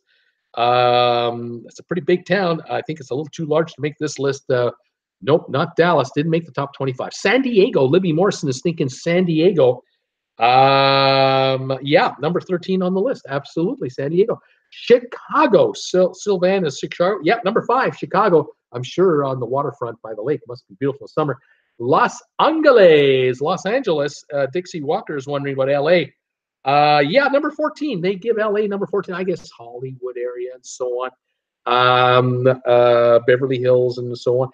A: It's a pretty big town. I think it's a little too large to make this list. Nope, not Dallas. Didn't make the top 25. San Diego. Libby Morrison is thinking San Diego. Yeah, number 13 on the list. Absolutely, San Diego. Chicago. Sylvan is Chicago. Yeah, number 5, Chicago. I'm sure on the waterfront by the lake. Must be beautiful in summer. Los Angeles. Dixie Walker is wondering about L.A. Yeah, number 14. They give LA number 14. I guess Hollywood area and so on. Beverly Hills and so on.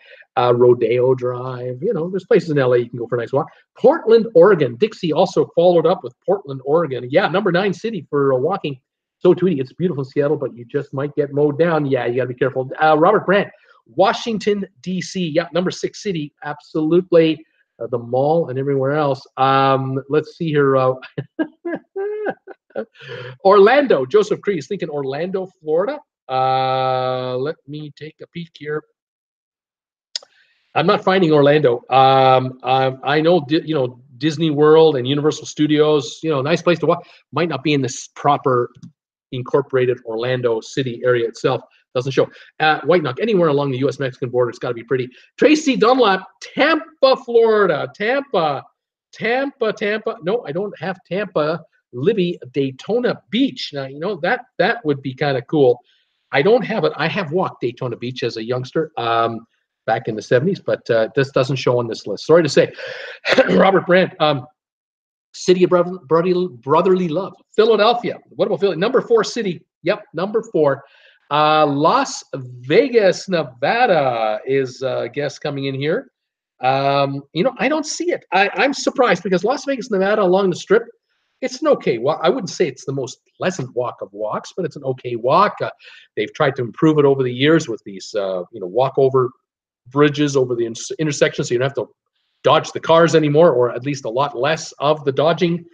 A: Rodeo Drive. You know, there's places in LA you can go for a nice walk. Portland, Oregon. Dixie also followed up with Portland, Oregon. Yeah, number 9 city for walking. So Tweety, it's beautiful in Seattle, but you just might get mowed down. Yeah, you got to be careful. Robert Brandt, Washington, D.C. Yeah, number 6 city. Absolutely. The mall and everywhere else. Let's see here. Orlando. Joseph Crees thinking Orlando, Florida. Let me take a peek here. I'm not finding Orlando. I know, Disney World and Universal Studios, nice place to walk. Might not be in this proper incorporated Orlando city area itself. Doesn't show. White Knock, anywhere along the U.S.-Mexican border, it's got to be pretty. Tracy Dunlap, Tampa, Florida. Tampa. No, I don't have Tampa. Libby, Daytona Beach. Now, that would be kind of cool. I don't have it. I have walked Daytona Beach as a youngster back in the 70s, but this doesn't show on this list. Sorry to say. Robert Brandt, City of Brotherly Love. Philadelphia. What about Philly? Number 4 city. Yep, number 4. Las Vegas, Nevada is a guest coming in here. I don't see it. I'm surprised because Las Vegas, Nevada along the strip, it's an okay walk. I wouldn't say it's the most pleasant walk of walks, but it's an okay walk. They've tried to improve it over the years with these, walk over bridges over the intersections, so you don't have to dodge the cars anymore, or at least a lot less of the dodging.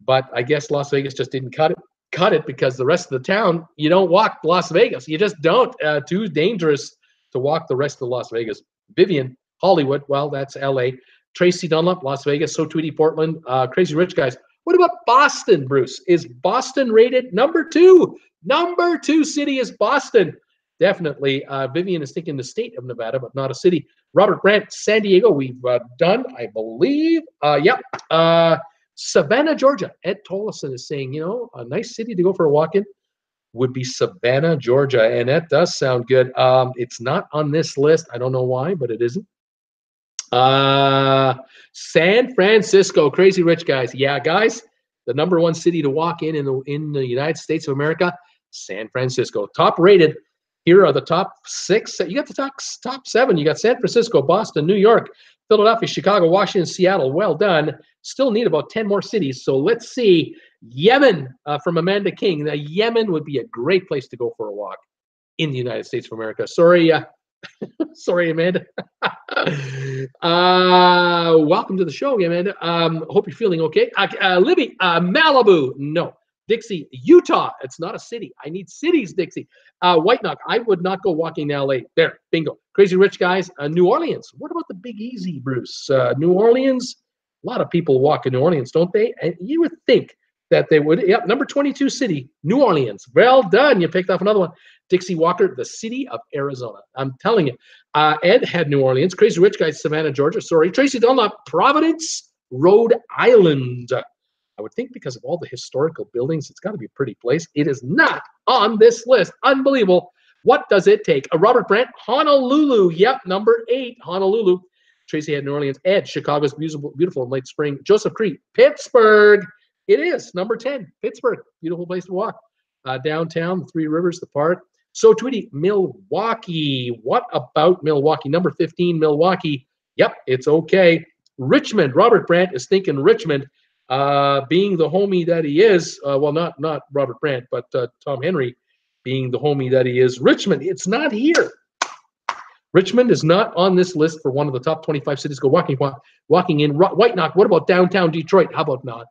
A: But I guess Las Vegas just didn't cut it because the rest of the town, you don't walk Las Vegas. You just don't. Too dangerous to walk the rest of Las Vegas. Vivian, Hollywood, well, that's LA. Tracy Dunlop, Las Vegas. So Tweety, Portland. Crazy Rich Guys. What about Boston, Bruce? Is Boston rated number 2? Number 2 city is Boston. Definitely. Vivian is thinking the state of Nevada, but not a city. Robert Brandt, San Diego. We've done, I believe. Yep. Savannah, Georgia. Ed Tollison is saying, you know, a nice city to go for a walk-in would be Savannah, Georgia. And that does sound good. It's not on this list. I don't know why, but it isn't. San Francisco. Crazy Rich Guys. Yeah, guys, the number 1 city to walk in the United States of America, San Francisco. Top rated. Here are the top 6. You got the top 7. You got San Francisco, Boston, New York, Philadelphia, Chicago, Washington, Seattle. Well done. Still need about 10 more cities. So let's see. Yemen from Amanda King. Now, Yemen would be a great place to go for a walk in the United States of America. Sorry, sorry, Amanda. Welcome to the show, Amanda. Hope you're feeling okay. Libby, Malibu. No. Dixie, Utah. It's not a city. I need cities, Dixie. White Knock. I would not go walking in LA. There, bingo. Crazy Rich Guys. New Orleans. What about the Big Easy, Bruce? New Orleans. A lot of people walk in New Orleans, don't they? And you would think that they would. Yep, number 22 city, New Orleans. Well done. You picked off another one. Dixie Walker, the city of Arizona. I'm telling you. Ed had New Orleans. Crazy Rich Guys, Savannah, Georgia. Sorry. Tracy Dunlop, Providence, Rhode Island. I would think because of all the historical buildings, it's got to be a pretty place. It is not on this list. Unbelievable. What does it take? Robert Brandt, Honolulu. Yep, number 8, Honolulu. Tracy had New Orleans. Ed, Chicago's beautiful in late spring. Joseph Cree, Pittsburgh. It is number 10, Pittsburgh. Beautiful place to walk. Downtown, the Three Rivers, the park. So Tweety, Milwaukee. What about Milwaukee? Number 15, Milwaukee. Yep, it's okay. Richmond. Robert Brandt is thinking Richmond. Being the homie that he is, well, not Robert Brandt, but Tom Henry, being the homie that he is. Richmond, it's not here. Richmond is not on this list for one of the top 25 cities. Go walking in. White Knock. What about downtown Detroit? How about not?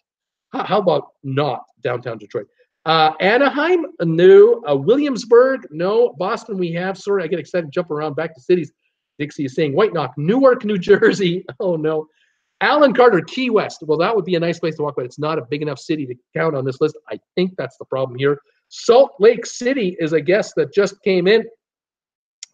A: How about not downtown Detroit? Anaheim, no. Williamsburg, no. Boston, we have. Sorry, I get excited, jump around back to cities. Dixie is saying White Knock. Newark, New Jersey. Oh no. Alan Carter, Key West. Well, that would be a nice place to walk, but it's not a big enough city to count on this list. I think that's the problem here. Salt Lake City is a guest that just came in.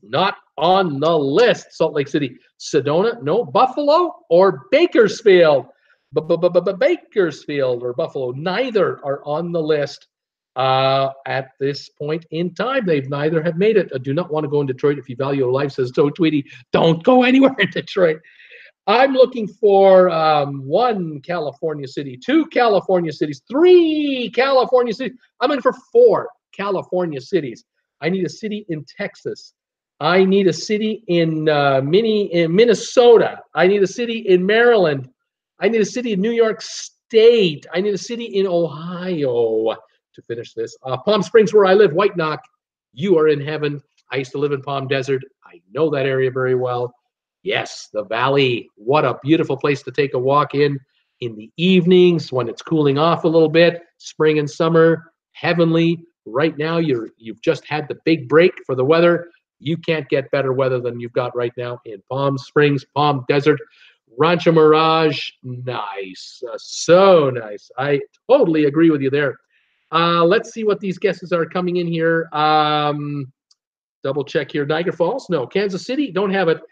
A: Not on the list. Salt Lake City. Sedona, no. Buffalo or Bakersfield. Bakersfield or Buffalo. Neither are on the list at this point in time. They've neither have made it. I do not want to go in Detroit if you value your life, says Toe Tweety. Don't go anywhere in Detroit. I'm looking for 1 California city, 2 California cities, 3 California cities. I'm looking for 4 California cities. I need a city in Texas. I need a city in Minnesota. I need a city in Maryland. I need a city in New York State. I need a city in Ohio to finish this. Palm Springs, where I live, White Knock, you are in heaven. I used to live in Palm Desert. I know that area very well. Yes, the Valley. What a beautiful place to take a walk in the evenings when it's cooling off a little bit. Spring and summer, heavenly. Right now, you've just had the big break for the weather. You can't get better weather than you've got right now in Palm Springs, Palm Desert, Rancho Mirage. Nice. So nice. I totally agree with you there. Let's see what these guesses are coming in here. Double check here. Niagara Falls? No. Kansas City? Don't have it.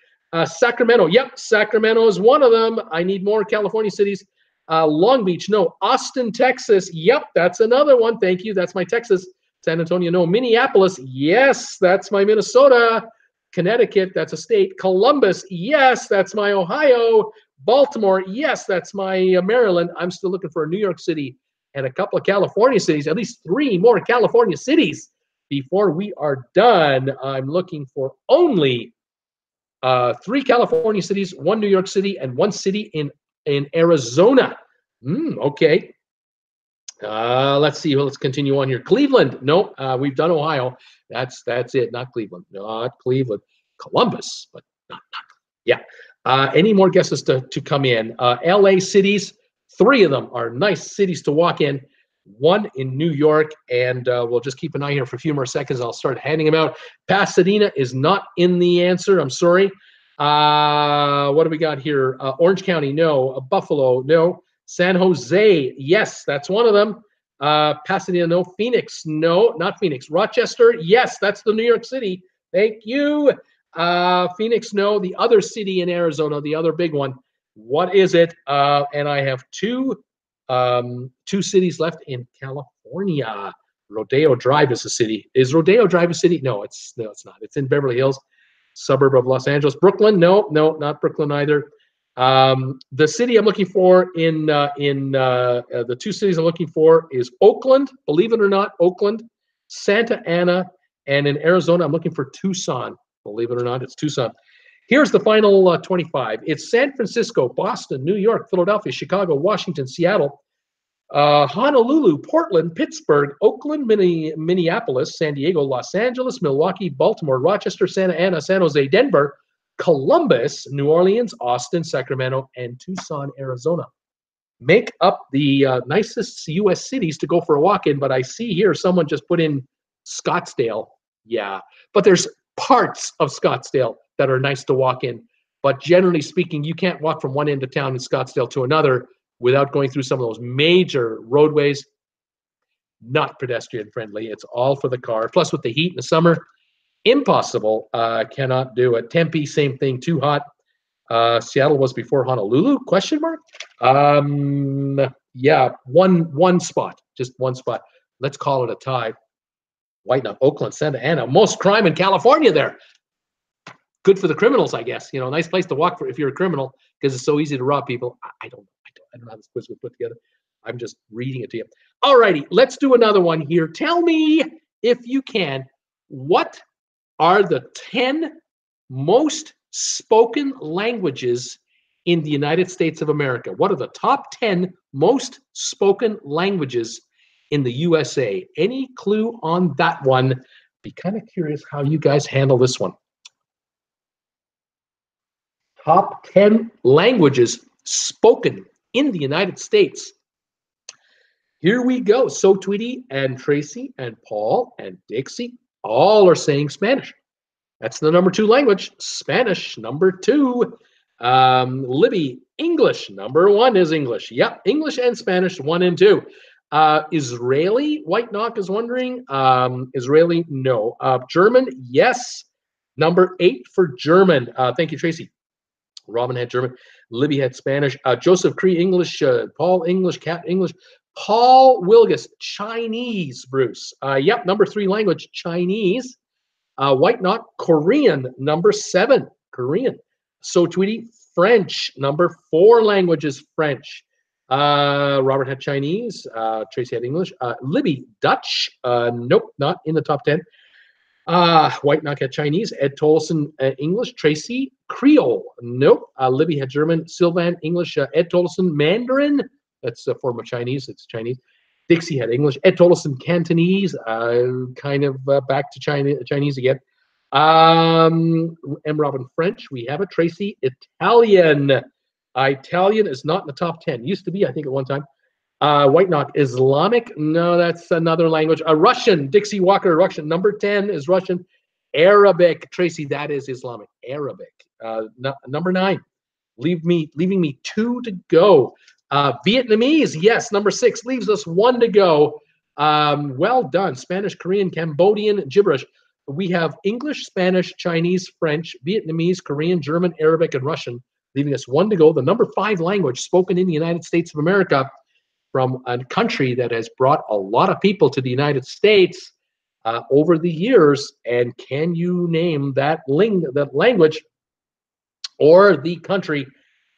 A: Sacramento. Yep, Sacramento is one of them. I need more California cities. Long Beach. No. Austin, Texas. Yep, that's another one. Thank you. That's my Texas. San Antonio. No. Minneapolis. Yes, that's my Minnesota. Connecticut. That's a state. Columbus. Yes, that's my Ohio. Baltimore. Yes, that's my Maryland. I'm still looking for a New York City and a couple of California cities. At least 3 more California cities before we are done. I'm looking for only 3 California cities, 1 New York City, and 1 city in Arizona. Okay. Let's see. Let's continue on here. Cleveland. No, we've done Ohio. That's it. Not Cleveland. Not Cleveland. Columbus, but not. Yeah. Any more guesses to come in? LA cities, 3 of them are nice cities to walk in. 1 in New York, and we'll just keep an eye here for a few more seconds. I'll start handing them out. Pasadena is not in the answer. I'm sorry. What do we got here? Orange County, no. Buffalo, no. San Jose, yes, that's one of them. Pasadena, no. Phoenix, no, not Phoenix. Rochester, yes, that's the New York City. Thank you. Phoenix, no. The other city in Arizona, the other big one. What is it? And I have 2 cities left in California. Rodeo Drive is a city. Is Rodeo Drive a city? No, it's not. It's in Beverly Hills, suburb of Los Angeles. Brooklyn, no, not Brooklyn either. The city I'm looking for in the 2 cities I'm looking for is Oakland, believe it or not, Oakland, Santa Ana, and in Arizona I'm looking for Tucson. Believe it or not, it's Tucson. Here's the final 25. It's San Francisco, Boston, New York, Philadelphia, Chicago, Washington, Seattle, Honolulu, Portland, Pittsburgh, Oakland, Minneapolis, San Diego, Los Angeles, Milwaukee, Baltimore, Rochester, Santa Ana, San Jose, Denver, Columbus, New Orleans, Austin, Sacramento, and Tucson, Arizona. Make up the nicest U.S. cities to go for a walk-in, but I see here someone just put in Scottsdale. Yeah, but there's parts of Scottsdale that are nice to walk in. But generally speaking, you can't walk from one end of town in Scottsdale to another without going through some of those major roadways. Not pedestrian friendly. It's all for the car. Plus with the heat in the summer, impossible. Cannot do it. Tempe, same thing, too hot. Seattle was before Honolulu, question mark? Yeah, one spot, just one spot. Let's call it a tie. White Knob, Oakland, Santa Ana, most crime in California there. Good for the criminals, I guess. You know, nice place to walk for if you're a criminal because it's so easy to rob people. I don't know how this quiz was put together. I'm just reading it to you. All righty, let's do another one here. Tell me, if you can, what are the 10 most spoken languages in the United States of America? What are the top 10 most spoken languages in the USA? Any clue on that one? Be kind of curious how you guys handle this one. Top 10 languages spoken in the United States. Here we go. So Tweety and Tracy and Paul and Dixie all are saying Spanish. That's the number 2 language. Spanish, number 2. Libby, English. Number 1 is English. Yep, English and Spanish, 1 and 2. Israeli, White Knock is wondering. Israeli, no. German, yes. Number 8 for German. Thank you, Tracy. Robin had German. Libby had Spanish. Joseph Cree, English. Paul, English. Cat, English. Paul Wilgus, Chinese, Bruce. Yep, number 3 language, Chinese. White Knock, Korean, number 7, Korean. So Tweety, French, number 4 languages, French. Robert had Chinese. Tracy had English. Libby, Dutch. Nope, not in the top 10. White Knock had Chinese. Ed Tolson, English. Tracy, Creole. Nope. Libby had German. Sylvan, English. Ed Tolson, Mandarin. That's a form of Chinese. It's Chinese. Dixie had English. Ed Tolson, Cantonese. Kind of back to Chinese again. M. Robin, French. We have a Tracy, Italian. Italian is not in the top 10. Used to be, I think, at one time. White Knock, Islamic. No, that's another language. Russian. Dixie Walker, Russian. Number 10 is Russian. Arabic. Tracy, that is Islamic. Arabic. Number 9. Leaving me 2 to go. Vietnamese, yes, number 6, leaves us 1 to go. Well done. Spanish, Korean, Cambodian, gibberish. We have English, Spanish, Chinese, French, Vietnamese, Korean, German, Arabic, and Russian, leaving us 1 to go. The number 5 language spoken in the United States of America, from a country that has brought a lot of people to the United States over the years. And can you name that language or the country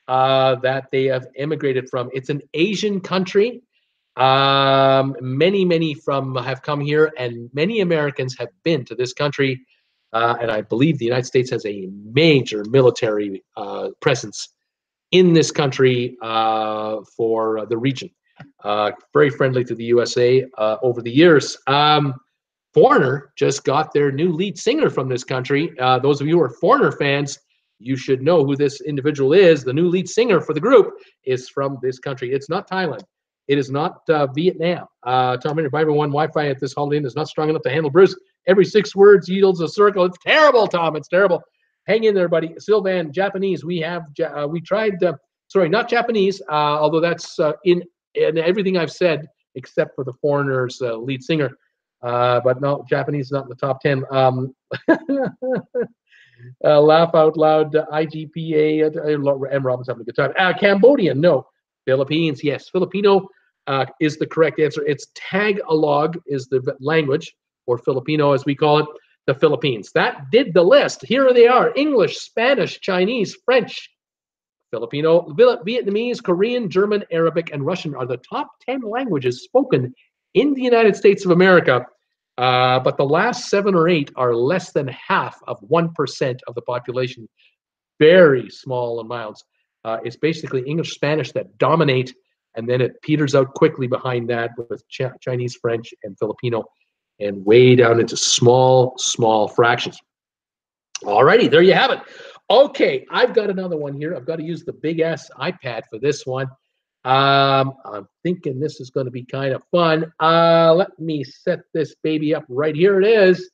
A: that they have immigrated from? It's an Asian country. Many have come here, and many Americans have been to this country. And I believe the United States has a major military presence in this country for the region. Very friendly to the USA over the years. Foreigner just got their new lead singer from this country. Those of you who are Foreigner fans, you should know who this individual is. The new lead singer for the group is from this country. It's not Thailand. It is not Vietnam. Tom Henry, 501 Wi-Fi at this Holiday Inn is not strong enough to handle Bruce. Every 6 words yields a circle. It's terrible, Tom. It's terrible. Hang in there, buddy. Sylvan, Japanese. We tried, sorry, not Japanese, although that's in everything I've said except for the Foreigners lead singer. But no, Japanese is not in the top 10. Laugh out loud, IGPA, M. Robbins having a good time. Cambodian, no. Philippines, yes. Filipino is the correct answer. It's Tagalog is the language, or Filipino as we call it, the Philippines. That did the list. Here they are: English, Spanish, Chinese, French, Filipino, Vietnamese, Korean, German, Arabic, and Russian are the top 10 languages spoken in the United States of America. But the last 7 or 8 are less than half of 1% of the population. Very small amounts. It's basically English, Spanish that dominate, and then it peters out quickly behind that with Chinese, French, and Filipino, and way down into small fractions. Alrighty, there you have it. Okay, I've got another one here. I've got to use the big ass iPad for this one. I'm thinking this is going to be kind of fun. Let me set this baby up right here. It is.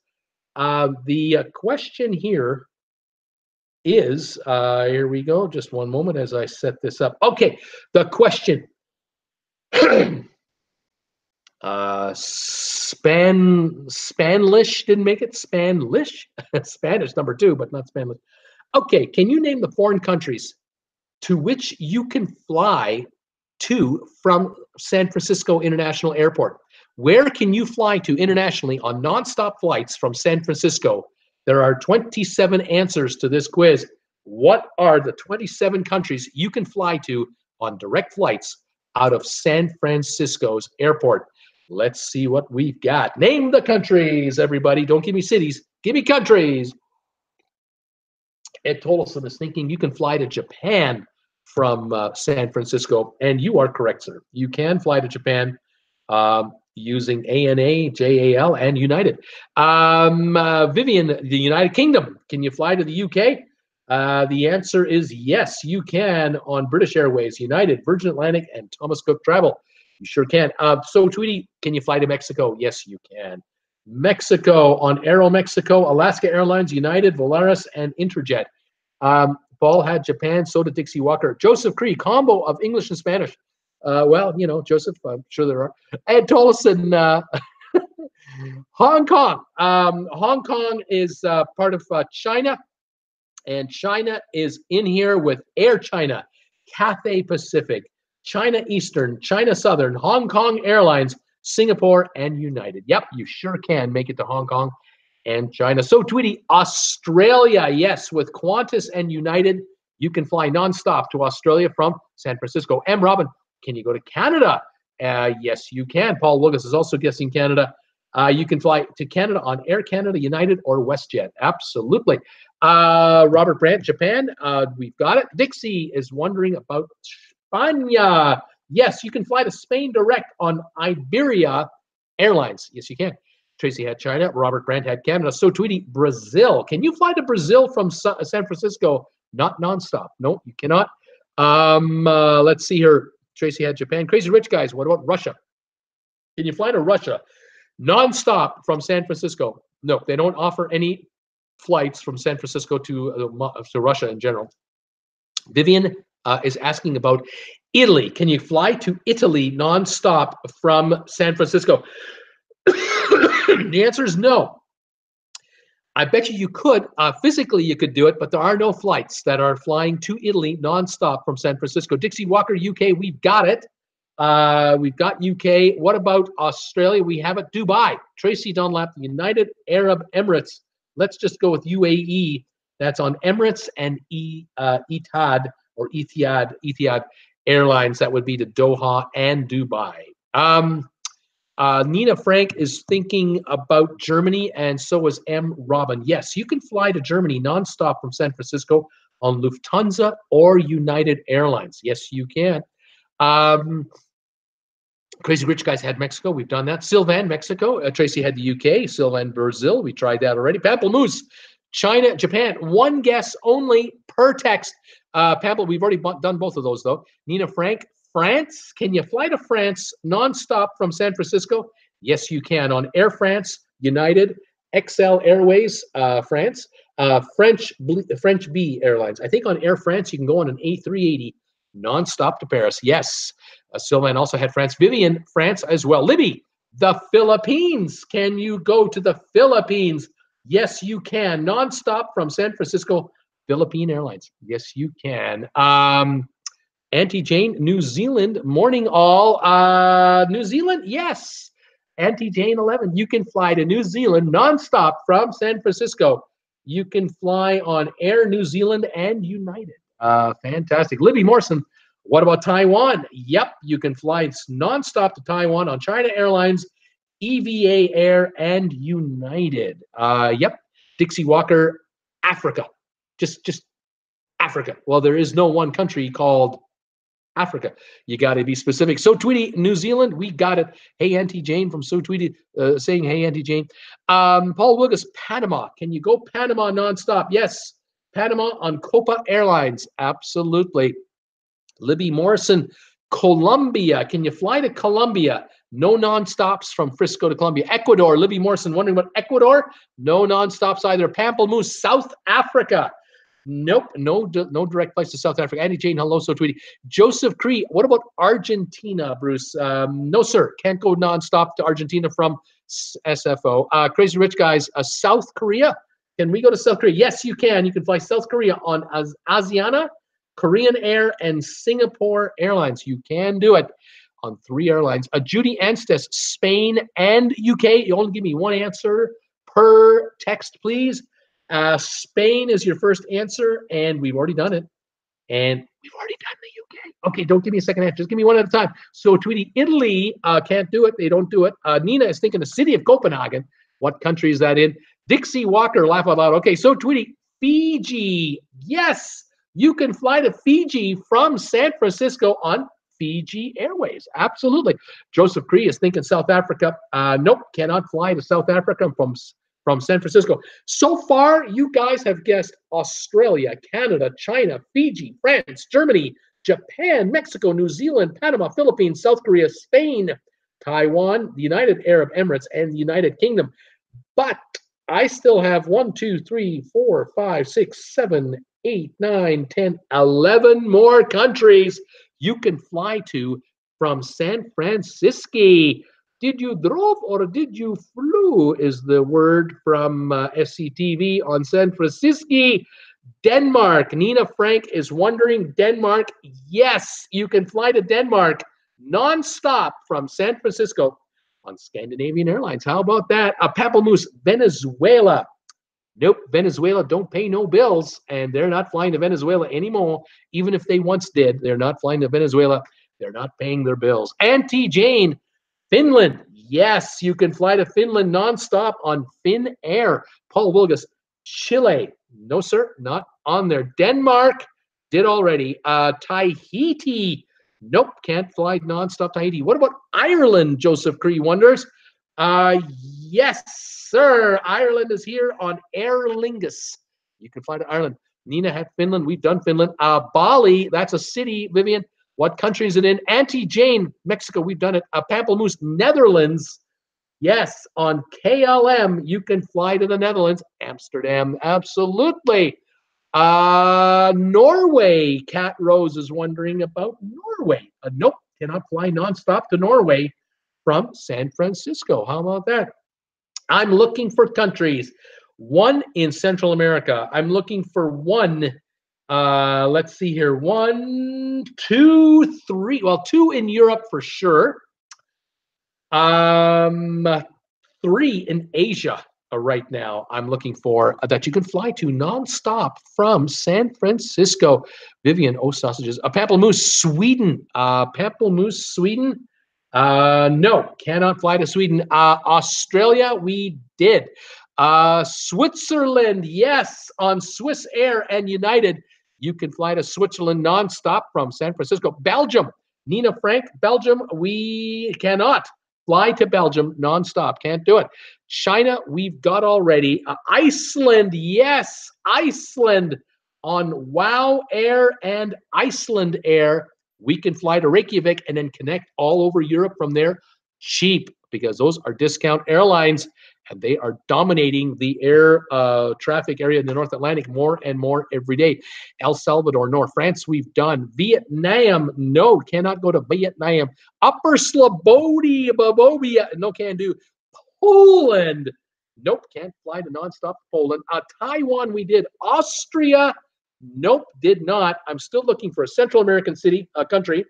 A: The question here is, here we go. Just one moment as I set this up. Okay, the question. Spanlish didn't make it. Spanlish? Spanish number 2, but not Spanlish. Okay, can you name the foreign countries to which you can fly to from San Francisco International Airport? Where can you fly to internationally on nonstop flights from San Francisco? There are 27 answers to this quiz. What are the 27 countries you can fly to on direct flights out of San Francisco's airport? Let's see what we've got. Name the countries, everybody. Don't give me cities. Give me countries. Ed Tolleson is thinking you can fly to Japan from San Francisco, and you are correct, sir. You can fly to Japan using ANA, JAL, and United. Vivian, the United Kingdom. Can you fly to the UK? The answer is yes, you can on British Airways, United, Virgin Atlantic, and Thomas Cook Travel. You sure can. So, Tweety, can you fly to Mexico? Yes, you can. Mexico on Aeromexico, Alaska Airlines, United, Volaris, and Interjet. Paul had Japan, so did Dixie Walker. Joseph Cree, combo of English and Spanish. Well, you know, Joseph, I'm sure there are. Ed Tolleson, Hong Kong. Hong Kong is part of China, and China is in here with Air China, Cathay Pacific, China Eastern, China Southern, Hong Kong Airlines, Singapore, and United. Yep, you sure can make it to Hong Kong and China. So, Tweety, Australia, yes, with Qantas and United, you can fly nonstop to Australia from San Francisco. M. Robin, can you go to Canada? Yes, you can. Paul Lucas is also guessing Canada. You can fly to Canada on Air Canada, United, or WestJet. Absolutely. Robert Brandt, Japan, we've got it. Dixie is wondering about España. Yes, you can fly to Spain direct on Iberia Airlines. Yes, you can. Tracy had China. Robert Brandt had Canada. So, Tweety, Brazil. Can you fly to Brazil from San Francisco? Not nonstop. No, you cannot. Let's see here. Tracy had Japan. Crazy Rich Guys, what about Russia? Can you fly to Russia nonstop from San Francisco? No, they don't offer any flights from San Francisco to Russia in general. Vivian is asking about Italy. Can you fly to Italy nonstop from San Francisco? The answer is no. I bet you could. Physically, you could do it, but there are no flights that are flying to Italy nonstop from San Francisco. Dixie Walker, UK, we've got it. We've got UK. What about Australia? We have it. Dubai. Tracy Dunlap, United Arab Emirates. Let's just go with UAE. That's on Emirates and Etihad or Etihad Airlines. That would be to Doha and Dubai. Nina Frank is thinking about Germany, and so is M. Robin. Yes, you can fly to Germany nonstop from San Francisco on Lufthansa or United Airlines. Yes, you can. Crazy Rich Guys had Mexico. We've done that. Sylvan, Mexico. Tracy had the UK. Sylvan, Brazil. We tried that already. Pamplemousse. China, Japan, one guess only per text. Pamela, we've already done both of those, though. Nina Frank, France. Can you fly to France nonstop from San Francisco? Yes, you can on Air France, United, XL Airways, France, French B Airlines. I think on Air France, you can go on an A380 nonstop to Paris. Yes. Sylvain also had France. Vivian, France as well. Libby, the Philippines. Can you go to the Philippines? Yes, you can. Nonstop from San Francisco, Philippine Airlines. Yes, you can. Auntie Jane, New Zealand. Morning all. New Zealand, yes. Auntie Jane 11, you can fly to New Zealand nonstop from San Francisco. You can fly on Air New Zealand and United. Fantastic. Libby Morrison, what about Taiwan? Yep, you can fly nonstop to Taiwan on China Airlines, EVA Air, and United. Yep. Dixie Walker, Africa. Just Africa. Well, there is no one country called Africa. You got to be specific. So Tweety, New Zealand, we got it. Hey, Auntie Jane from So Tweety saying, hey, Auntie Jane. Paul Wilgus, Panama. Can you go Panama nonstop? Yes. Panama on Copa Airlines. Absolutely. Libby Morrison, Colombia. Can you fly to Colombia? No nonstops from Frisco to Colombia. Ecuador. Libby Morrison wondering about Ecuador. No nonstops either. Pamplemousse, South Africa. Nope, no direct flights to South Africa. Annie Jane, hello, So Tweety. Joseph Cree, what about Argentina, Bruce? No, sir, can't go nonstop to Argentina from SFO. Crazy Rich Guys, South Korea. Can we go to South Korea? Yes, you can. You can fly South Korea on Asiana, Korean Air, and Singapore Airlines. You can do it on 3 airlines. Judy Anstes, Spain and UK. You only give me one answer per text, please. Spain is your first answer, and we've already done it. And we've already done the UK. Okay, don't give me a second answer. Just give me one at a time. So, Tweety, Italy can't do it. They don't do it. Nina is thinking the city of Copenhagen. What country is that in? Dixie Walker, laugh out loud. Okay, so, Tweety, Fiji. Yes, you can fly to Fiji from San Francisco on Fiji Airways. Absolutely. Joseph Cree is thinking South Africa. Nope, cannot fly to South Africa from San Francisco. So far, you guys have guessed Australia, Canada, China, Fiji, France, Germany, Japan, Mexico, New Zealand, Panama, Philippines, South Korea, Spain, Taiwan, the United Arab Emirates, and the United Kingdom. But I still have 1, 2, 3, 4, 5, 6, 7, 8, 9, 10, 11 more countries you can fly to from San Francisco. Did you drove or did you flew is the word from SCTV on San Francisco. Denmark. Nina Frank is wondering, Denmark. Yes, you can fly to Denmark nonstop from San Francisco on Scandinavian Airlines. How about that? Pamplemousse, Venezuela. Nope, Venezuela don't pay no bills, and they're not flying to Venezuela anymore. Even if they once did, they're not flying to Venezuela. They're not paying their bills. Auntie Jane, Finland. Yes, you can fly to Finland nonstop on Finnair. Paul Wilgus, Chile. No, sir, not on there. Denmark, did already. Tahiti. Nope, can't fly nonstop Tahiti. What about Ireland, Joseph Cree wonders? Yes, sir. Ireland is here on Aer Lingus. You can fly to Ireland. Nina had Finland. We've done Finland. Bali, that's a city, Vivian. What country is it in? Auntie Jane, Mexico, we've done it. Pamplemousse, Netherlands. Yes, on KLM, you can fly to the Netherlands. Amsterdam, absolutely. Norway, Cat Rose is wondering about Norway. Nope, cannot fly nonstop to Norway from San Francisco. How about that? I'm looking for countries. 1 in Central America. I'm looking for 1. Let's see here. 1, 2, 3. Well, 2 in Europe for sure. 3 in Asia right now. I'm looking for that you can fly to nonstop from San Francisco. Vivian, oh sausages. Pamplemousse, Sweden. Pamplemousse, Sweden. No, cannot fly to Sweden. Australia, we did. Switzerland, yes, on Swiss Air and United. You can fly to Switzerland nonstop from San Francisco. Belgium, Nina Frank, Belgium, we cannot fly to Belgium nonstop. Can't do it. China, we've got already. Iceland, yes, Iceland on WOW Air and Iceland Air. We can fly to Reykjavik and then connect all over Europe from there. Cheap, because those are discount airlines, and they are dominating the air traffic area in the North Atlantic more and more every day. El Salvador, North France, we've done. Vietnam, no, cannot go to Vietnam. Upper Slobodia, no can do. Poland, nope, can't fly to nonstop Poland. Taiwan, we did. Austria, nope, did not. I'm still looking for a Central American country.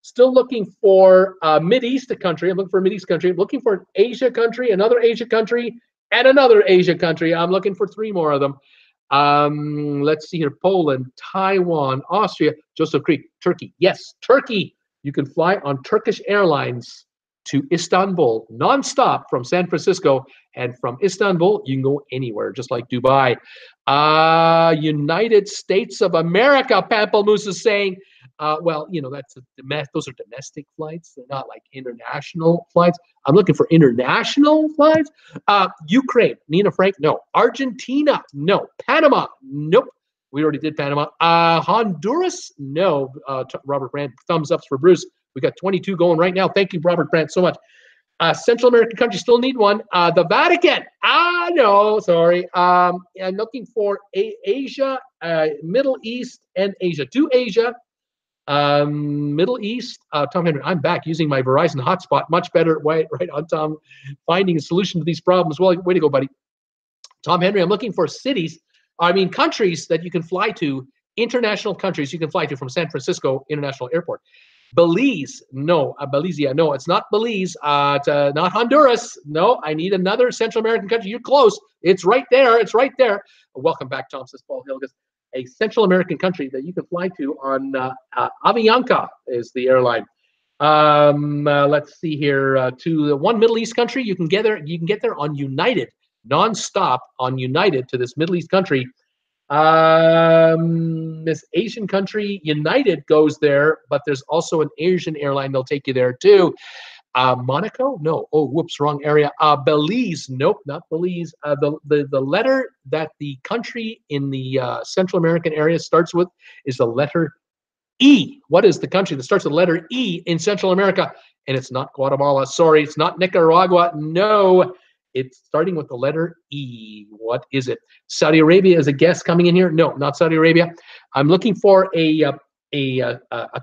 A: Still looking for a Mideast country. I'm looking for a Mideast country. I'm looking for an Asia country, another Asia country, and another Asia country. I'm looking for 3 more of them. Let's see here. Poland, Taiwan, Austria, Joseph Creek, Turkey. Yes, Turkey. You can fly on Turkish Airlines to Istanbul, nonstop from San Francisco. And from Istanbul, you can go anywhere, just like Dubai. United States of America, Pamplemousse is saying. Well, you know, those are domestic flights. They're not like international flights. I'm looking for international flights. Ukraine, Nina Frank, no. Argentina, no. Panama, nope. We already did Panama. Honduras, no. Robert Brandt, thumbs ups for Bruce. We got 22 going right now. Thank you, Robert Brandt, so much. Central American countries still need one. The Vatican. No, sorry. I'm looking for Asia, Middle East, and Asia. To Asia, Middle East. Tom Henry, I'm back using my Verizon hotspot. Much better. Right on, Tom. Finding a solution to these problems. Well, way to go, buddy. Tom Henry, I'm looking for countries that you can fly to. International countries you can fly to from San Francisco International Airport. Belize, no. Belize, no, it's not Belize. Not Honduras. No, I need another Central American country. You're close. It's right there. It's right there. Welcome back, Tom, says Paul Hilgus. A Central American country that you can fly to on Avianca is the airline. Let's see here. To the one Middle East country, you can get there on United, nonstop on United to this Middle East country. This Asian country, United goes there, but there's also an Asian airline. They'll take you there too. Monaco? No. Oh, whoops, wrong area. Belize? Nope, not Belize. The letter that the country in the Central American area starts with is the letter E. What is the country that starts with the letter E in Central America? And it's not Guatemala. Sorry, it's not Nicaragua. No. It's starting with the letter E. What is it? Saudi Arabia is a guest coming in here? No, not Saudi Arabia. I'm looking for a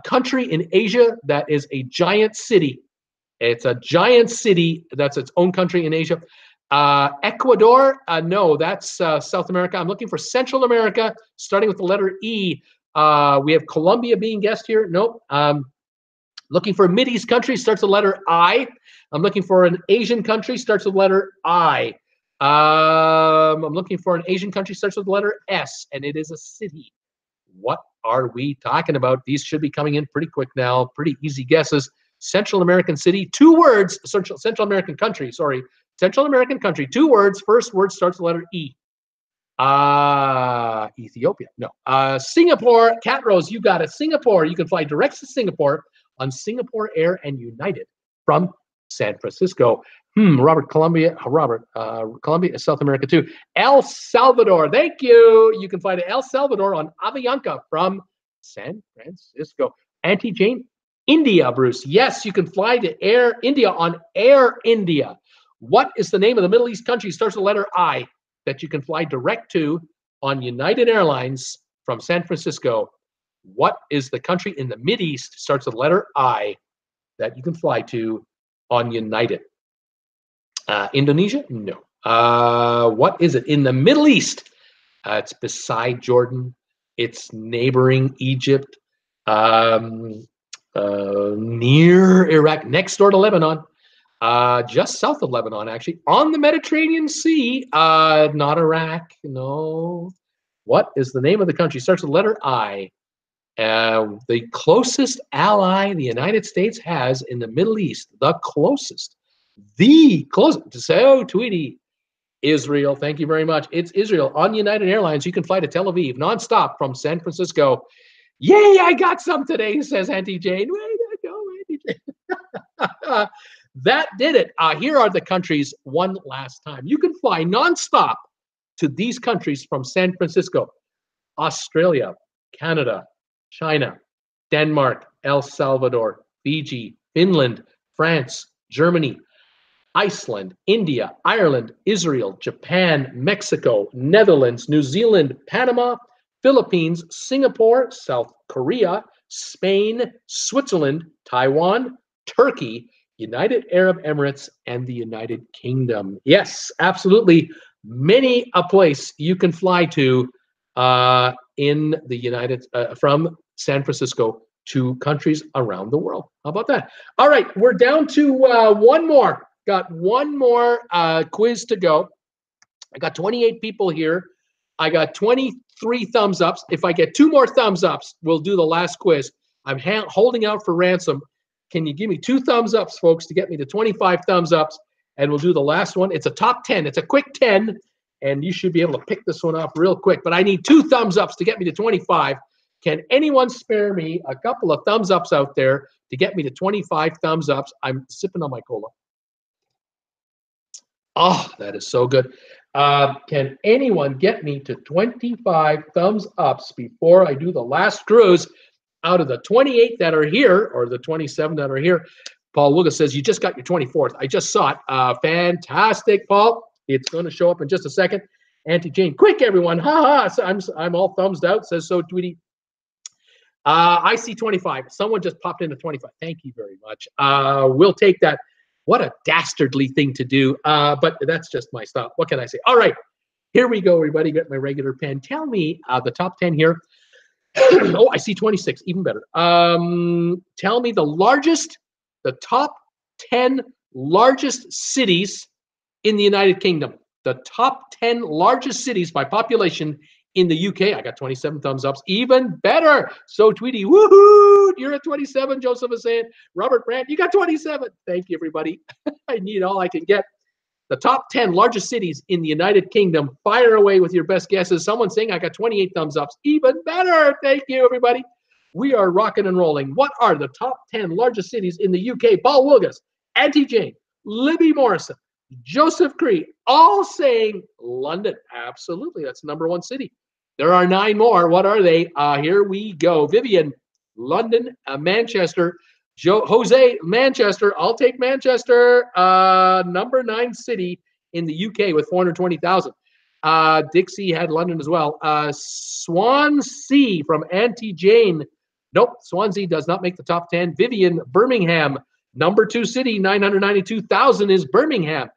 A: country in Asia that is a giant city. It's a giant city that's its own country in Asia. Ecuador? No, that's South America. I'm looking for Central America, starting with the letter E. We have Colombia being guest here. Nope. Looking for a Mideast country, starts with the letter I. I'm looking for an Asian country, starts with the letter I. I'm looking for an Asian country, starts with the letter S, and it is a city. What are we talking about? These should be coming in pretty quick now. Pretty easy guesses. Central American city, 2 words. Central American country, sorry. Central American country, 2 words. First word starts with the letter E. Ethiopia, no. Singapore, Cat Rose, you got it. Singapore, you can fly direct to Singapore on Singapore Air and United from San Francisco. Colombia is South America too. El Salvador, thank you. You can fly to El Salvador on Avianca from San Francisco. Auntie Jane, India, Bruce. Yes, you can fly to Air India on Air India. What is the name of the Middle East country? Starts with the letter I that you can fly direct to on United Airlines from San Francisco. What is the country in the Mideast? Starts with the letter I that you can fly to on United. Indonesia? No. What is it in the Middle East? It's beside Jordan. It's neighboring Egypt. Near Iraq, next door to Lebanon. Just south of Lebanon, actually. On the Mediterranean Sea. Not Iraq. No. What is the name of the country? Starts with the letter I. The closest ally the United States has in the Middle East, the closest, so Tweety, Israel, thank you very much. It's Israel. On United Airlines, you can fly to Tel Aviv nonstop from San Francisco. Yay, I got some today, says Auntie Jane. Way to go, Auntie Jane. That did it. Here are the countries one last time. You can fly nonstop to these countries from San Francisco: Australia, Canada, China, Denmark, El Salvador, Fiji, Finland, France, Germany, Iceland, India, Ireland, Israel, Japan, Mexico, Netherlands, New Zealand, Panama, Philippines, Singapore, South Korea, Spain, Switzerland, Taiwan, Turkey, United Arab Emirates, and the United Kingdom. Yes, absolutely. Many a place you can fly to in the from San Francisco to countries around the world. How about that? All right, we're down to one more. Got one more quiz to go. I got 28 people here. I got 23 thumbs ups. If I get 2 more thumbs ups, we'll do the last quiz. I'm holding out for ransom. Can you give me 2 thumbs ups, folks, to get me to 25 thumbs ups? And we'll do the last one. It's a top 10. It's a quick 10. And you should be able to pick this one up real quick. But I need 2 thumbs ups to get me to 25. Can anyone spare me a couple of thumbs ups out there to get me to 25 thumbs ups? I'm sipping on my cola. Oh, that is so good. Can anyone get me to 25 thumbs ups before I do the last cruise out of the 28 that are here, or the 27 that are here? Paul Wilga says, you just got your 24th. I just saw it. Fantastic, Paul. It's going to show up in just a second. Auntie Jane, quick, everyone. Ha ha. So I'm all thumbsed out, says so, Tweety. I see 25. Someone just popped into 25. Thank you very much. We'll take that. What a dastardly thing to do, but that's just my style. What can I say? All right, here we go, everybody. Get my regular pen. Tell me the top 10 here. Oh, I see 26, even better. Tell me the top 10 largest cities in the United Kingdom. The top 10 largest cities by population in the UK. I got 27 thumbs ups. Even better. So Tweety, woohoo! You're at 27. Joseph is saying. Robert Brandt, you got 27. Thank you, everybody. I need all I can get. The top 10 largest cities in the United Kingdom. Fire away with your best guesses. Someone saying I got 28 thumbs ups. Even better. Thank you, everybody. We are rocking and rolling. What are the top 10 largest cities in the UK? Paul Wilgas, Auntie Jane, Libby Morrison, Joseph Cree, all saying London. Absolutely. That's number 1 city. There are 9 more. What are they? Here we go. Vivian, London, Manchester. Jose, Manchester. I'll take Manchester. Number 9 city in the UK with 420,000. Dixie had London as well. Swansea from Auntie Jane. Nope, Swansea does not make the top 10. Vivian, Birmingham. Number 2 city, 992,000 is Birmingham.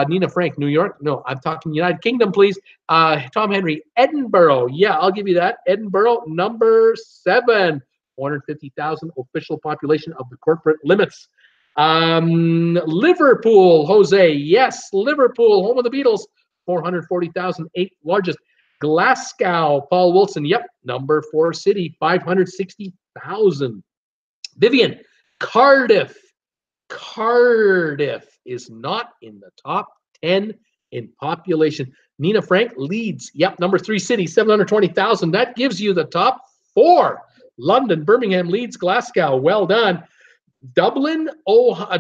A: Nina Frank, New York. No, I'm talking United Kingdom, please. Tom Henry, Edinburgh. Yeah, I'll give you that. Edinburgh, number 7. 450,000 official population of the corporate limits. Liverpool, Jose. Yes, Liverpool, home of the Beatles. 440,000, 8th largest. Glasgow, Paul Wilson. Yep, number 4 city, 560,000. Vivian, Cardiff. Cardiff is not in the top 10 in population. Nina Frank, Leeds. Yep, number 3 city, 720,000. That gives you the top 4. London, Birmingham, Leeds, Glasgow. Well done. Dublin,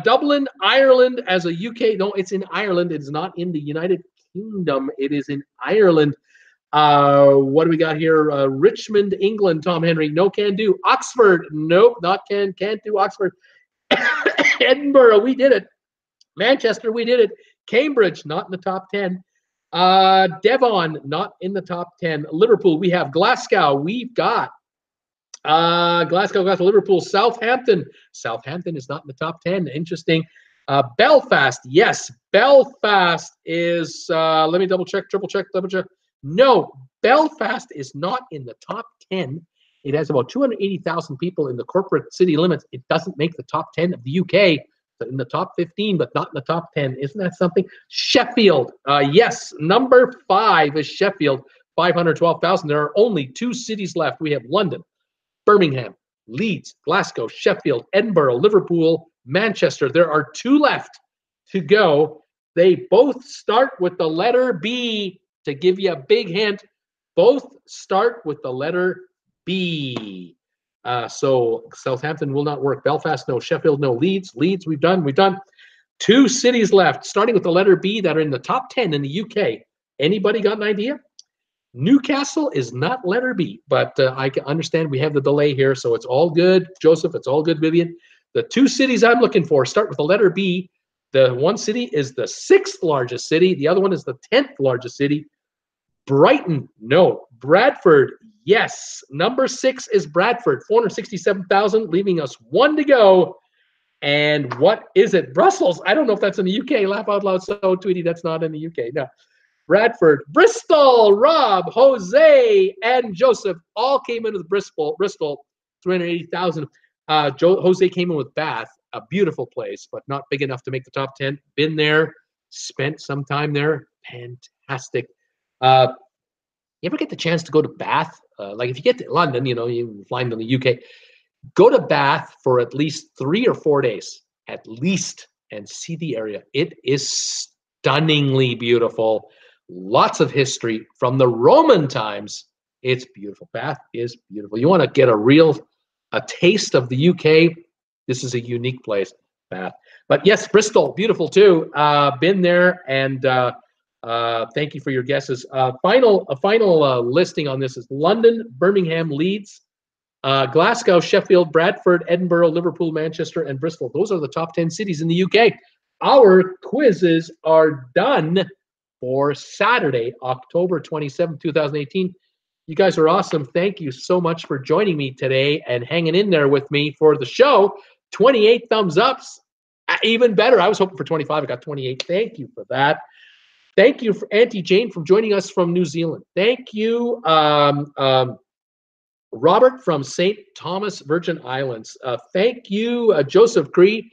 A: Dublin, Ireland as a UK. No, it's in Ireland. It's not in the United Kingdom. It is in Ireland. What do we got here? Richmond, England, Tom Henry. No, can do. Oxford. Nope, not can't do Oxford. Edinburgh, we did it. Manchester, we did it. Cambridge, not in the top 10. Devon, not in the top 10. Liverpool, we have. Glasgow, we've got. Glasgow, Liverpool. Southampton. Southampton is not in the top 10. Interesting. Belfast, yes. Belfast is, let me double check. No, Belfast is not in the top 10. It has about 280,000 people in the corporate city limits. It doesn't make the top 10 of the UK, but in the top 15, but not in the top 10. Isn't that something? Sheffield, yes, number 5 is Sheffield, 512,000. There are only 2 cities left. We have London, Birmingham, Leeds, Glasgow, Sheffield, Edinburgh, Liverpool, Manchester. There are 2 left to go. They both start with the letter B. To give you a big hint, both start with the letter B. So Southampton will not work. Belfast, no. Sheffield, no. Leeds, we've done. 2 cities left, starting with the letter B, that are in the top 10 in the UK. Anybody got an idea? Newcastle is not letter B, but I can understand we have the delay here, so it's all good. Joseph, it's all good, Vivian. The 2 cities I'm looking for start with the letter B. The one city is the 6th largest city. The other one is the 10th largest city. Brighton, no. Bradford, yes. Number 6 is Bradford, 467,000, leaving us 1 to go. And what is it? Brussels. I don't know if that's in the UK. Laugh out loud. So, Tweety, that's not in the UK. No. Bradford, Bristol, Rob, Jose, and Joseph all came in with Bristol, 380,000. Jose came in with Bath, a beautiful place, but not big enough to make the top 10. Been there, spent some time there. Fantastic. You ever get the chance to go to Bath? Like if you get to London, you know, you fly into the UK, go to Bath for at least 3 or 4 days, at least, and see the area. It is stunningly beautiful. Lots of history from the Roman times. It's beautiful. Bath is beautiful. You want to get a taste of the UK? This is a unique place, Bath. But yes, Bristol, beautiful too. Been there, and thank you for your guesses. A final listing on this is London, Birmingham, Leeds, Glasgow, Sheffield, Bradford, Edinburgh, Liverpool, Manchester, and Bristol. Those are the top 10 cities in the UK. Our quizzes are done for Saturday, October 27, 2018. You guys are awesome. Thank you so much for joining me today and hanging in there with me for the show. 28 thumbs ups. Even better. I was hoping for 25. I got 28. Thank you for that. Thank you for Auntie Jane from joining us from New Zealand. Thank you, Robert from St. Thomas, Virgin Islands. Thank you, Joseph Cree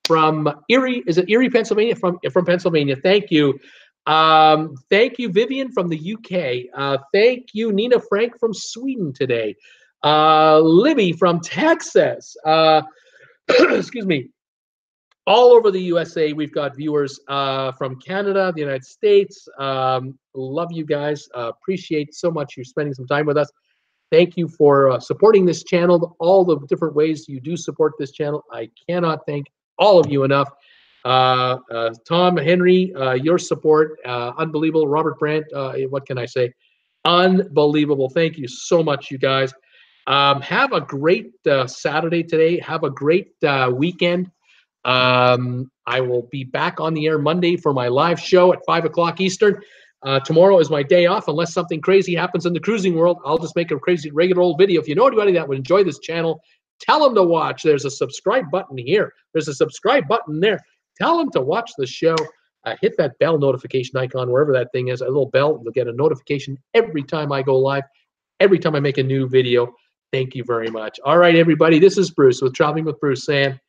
A: from Erie. Is it Erie, Pennsylvania? From Pennsylvania. Thank you. Thank you, Vivian from the UK. Thank you, Nina Frank from Sweden today. Libby from Texas. Excuse me. All over the USA, we've got viewers from Canada, the United States. Love you guys. Appreciate so much you spending some time with us. Thank you for supporting this channel, all the different ways you do support this channel. I cannot thank all of you enough. Tom, Henry, your support, unbelievable. Robert Brandt, what can I say? Unbelievable. Thank you so much, you guys. Have a great Saturday today. Have a great weekend. I will be back on the air Monday for my live show at 5 o'clock Eastern. Tomorrow is my day off. Unless something crazy happens in the cruising world, I'll just make a crazy regular old video. If you know anybody that would enjoy this channel, tell them to watch. There's a subscribe button here. There's a subscribe button there. Tell them to watch the show. Hit that bell notification icon, wherever that thing is, a little bell. You'll get a notification every time I go live, every time I make a new video. Thank you very much. All right, everybody. This is Bruce with Traveling with Bruce saying,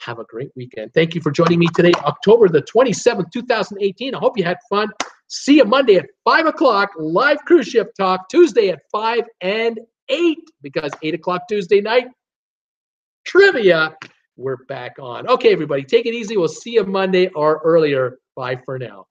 A: have a great weekend. Thank you for joining me today, October the 27th, 2018. I hope you had fun. See you Monday at 5 o'clock, live cruise ship talk. Tuesday at 5 and 8, because 8 o'clock Tuesday night, trivia, we're back on. Okay, everybody, take it easy. We'll see you Monday or earlier. Bye for now.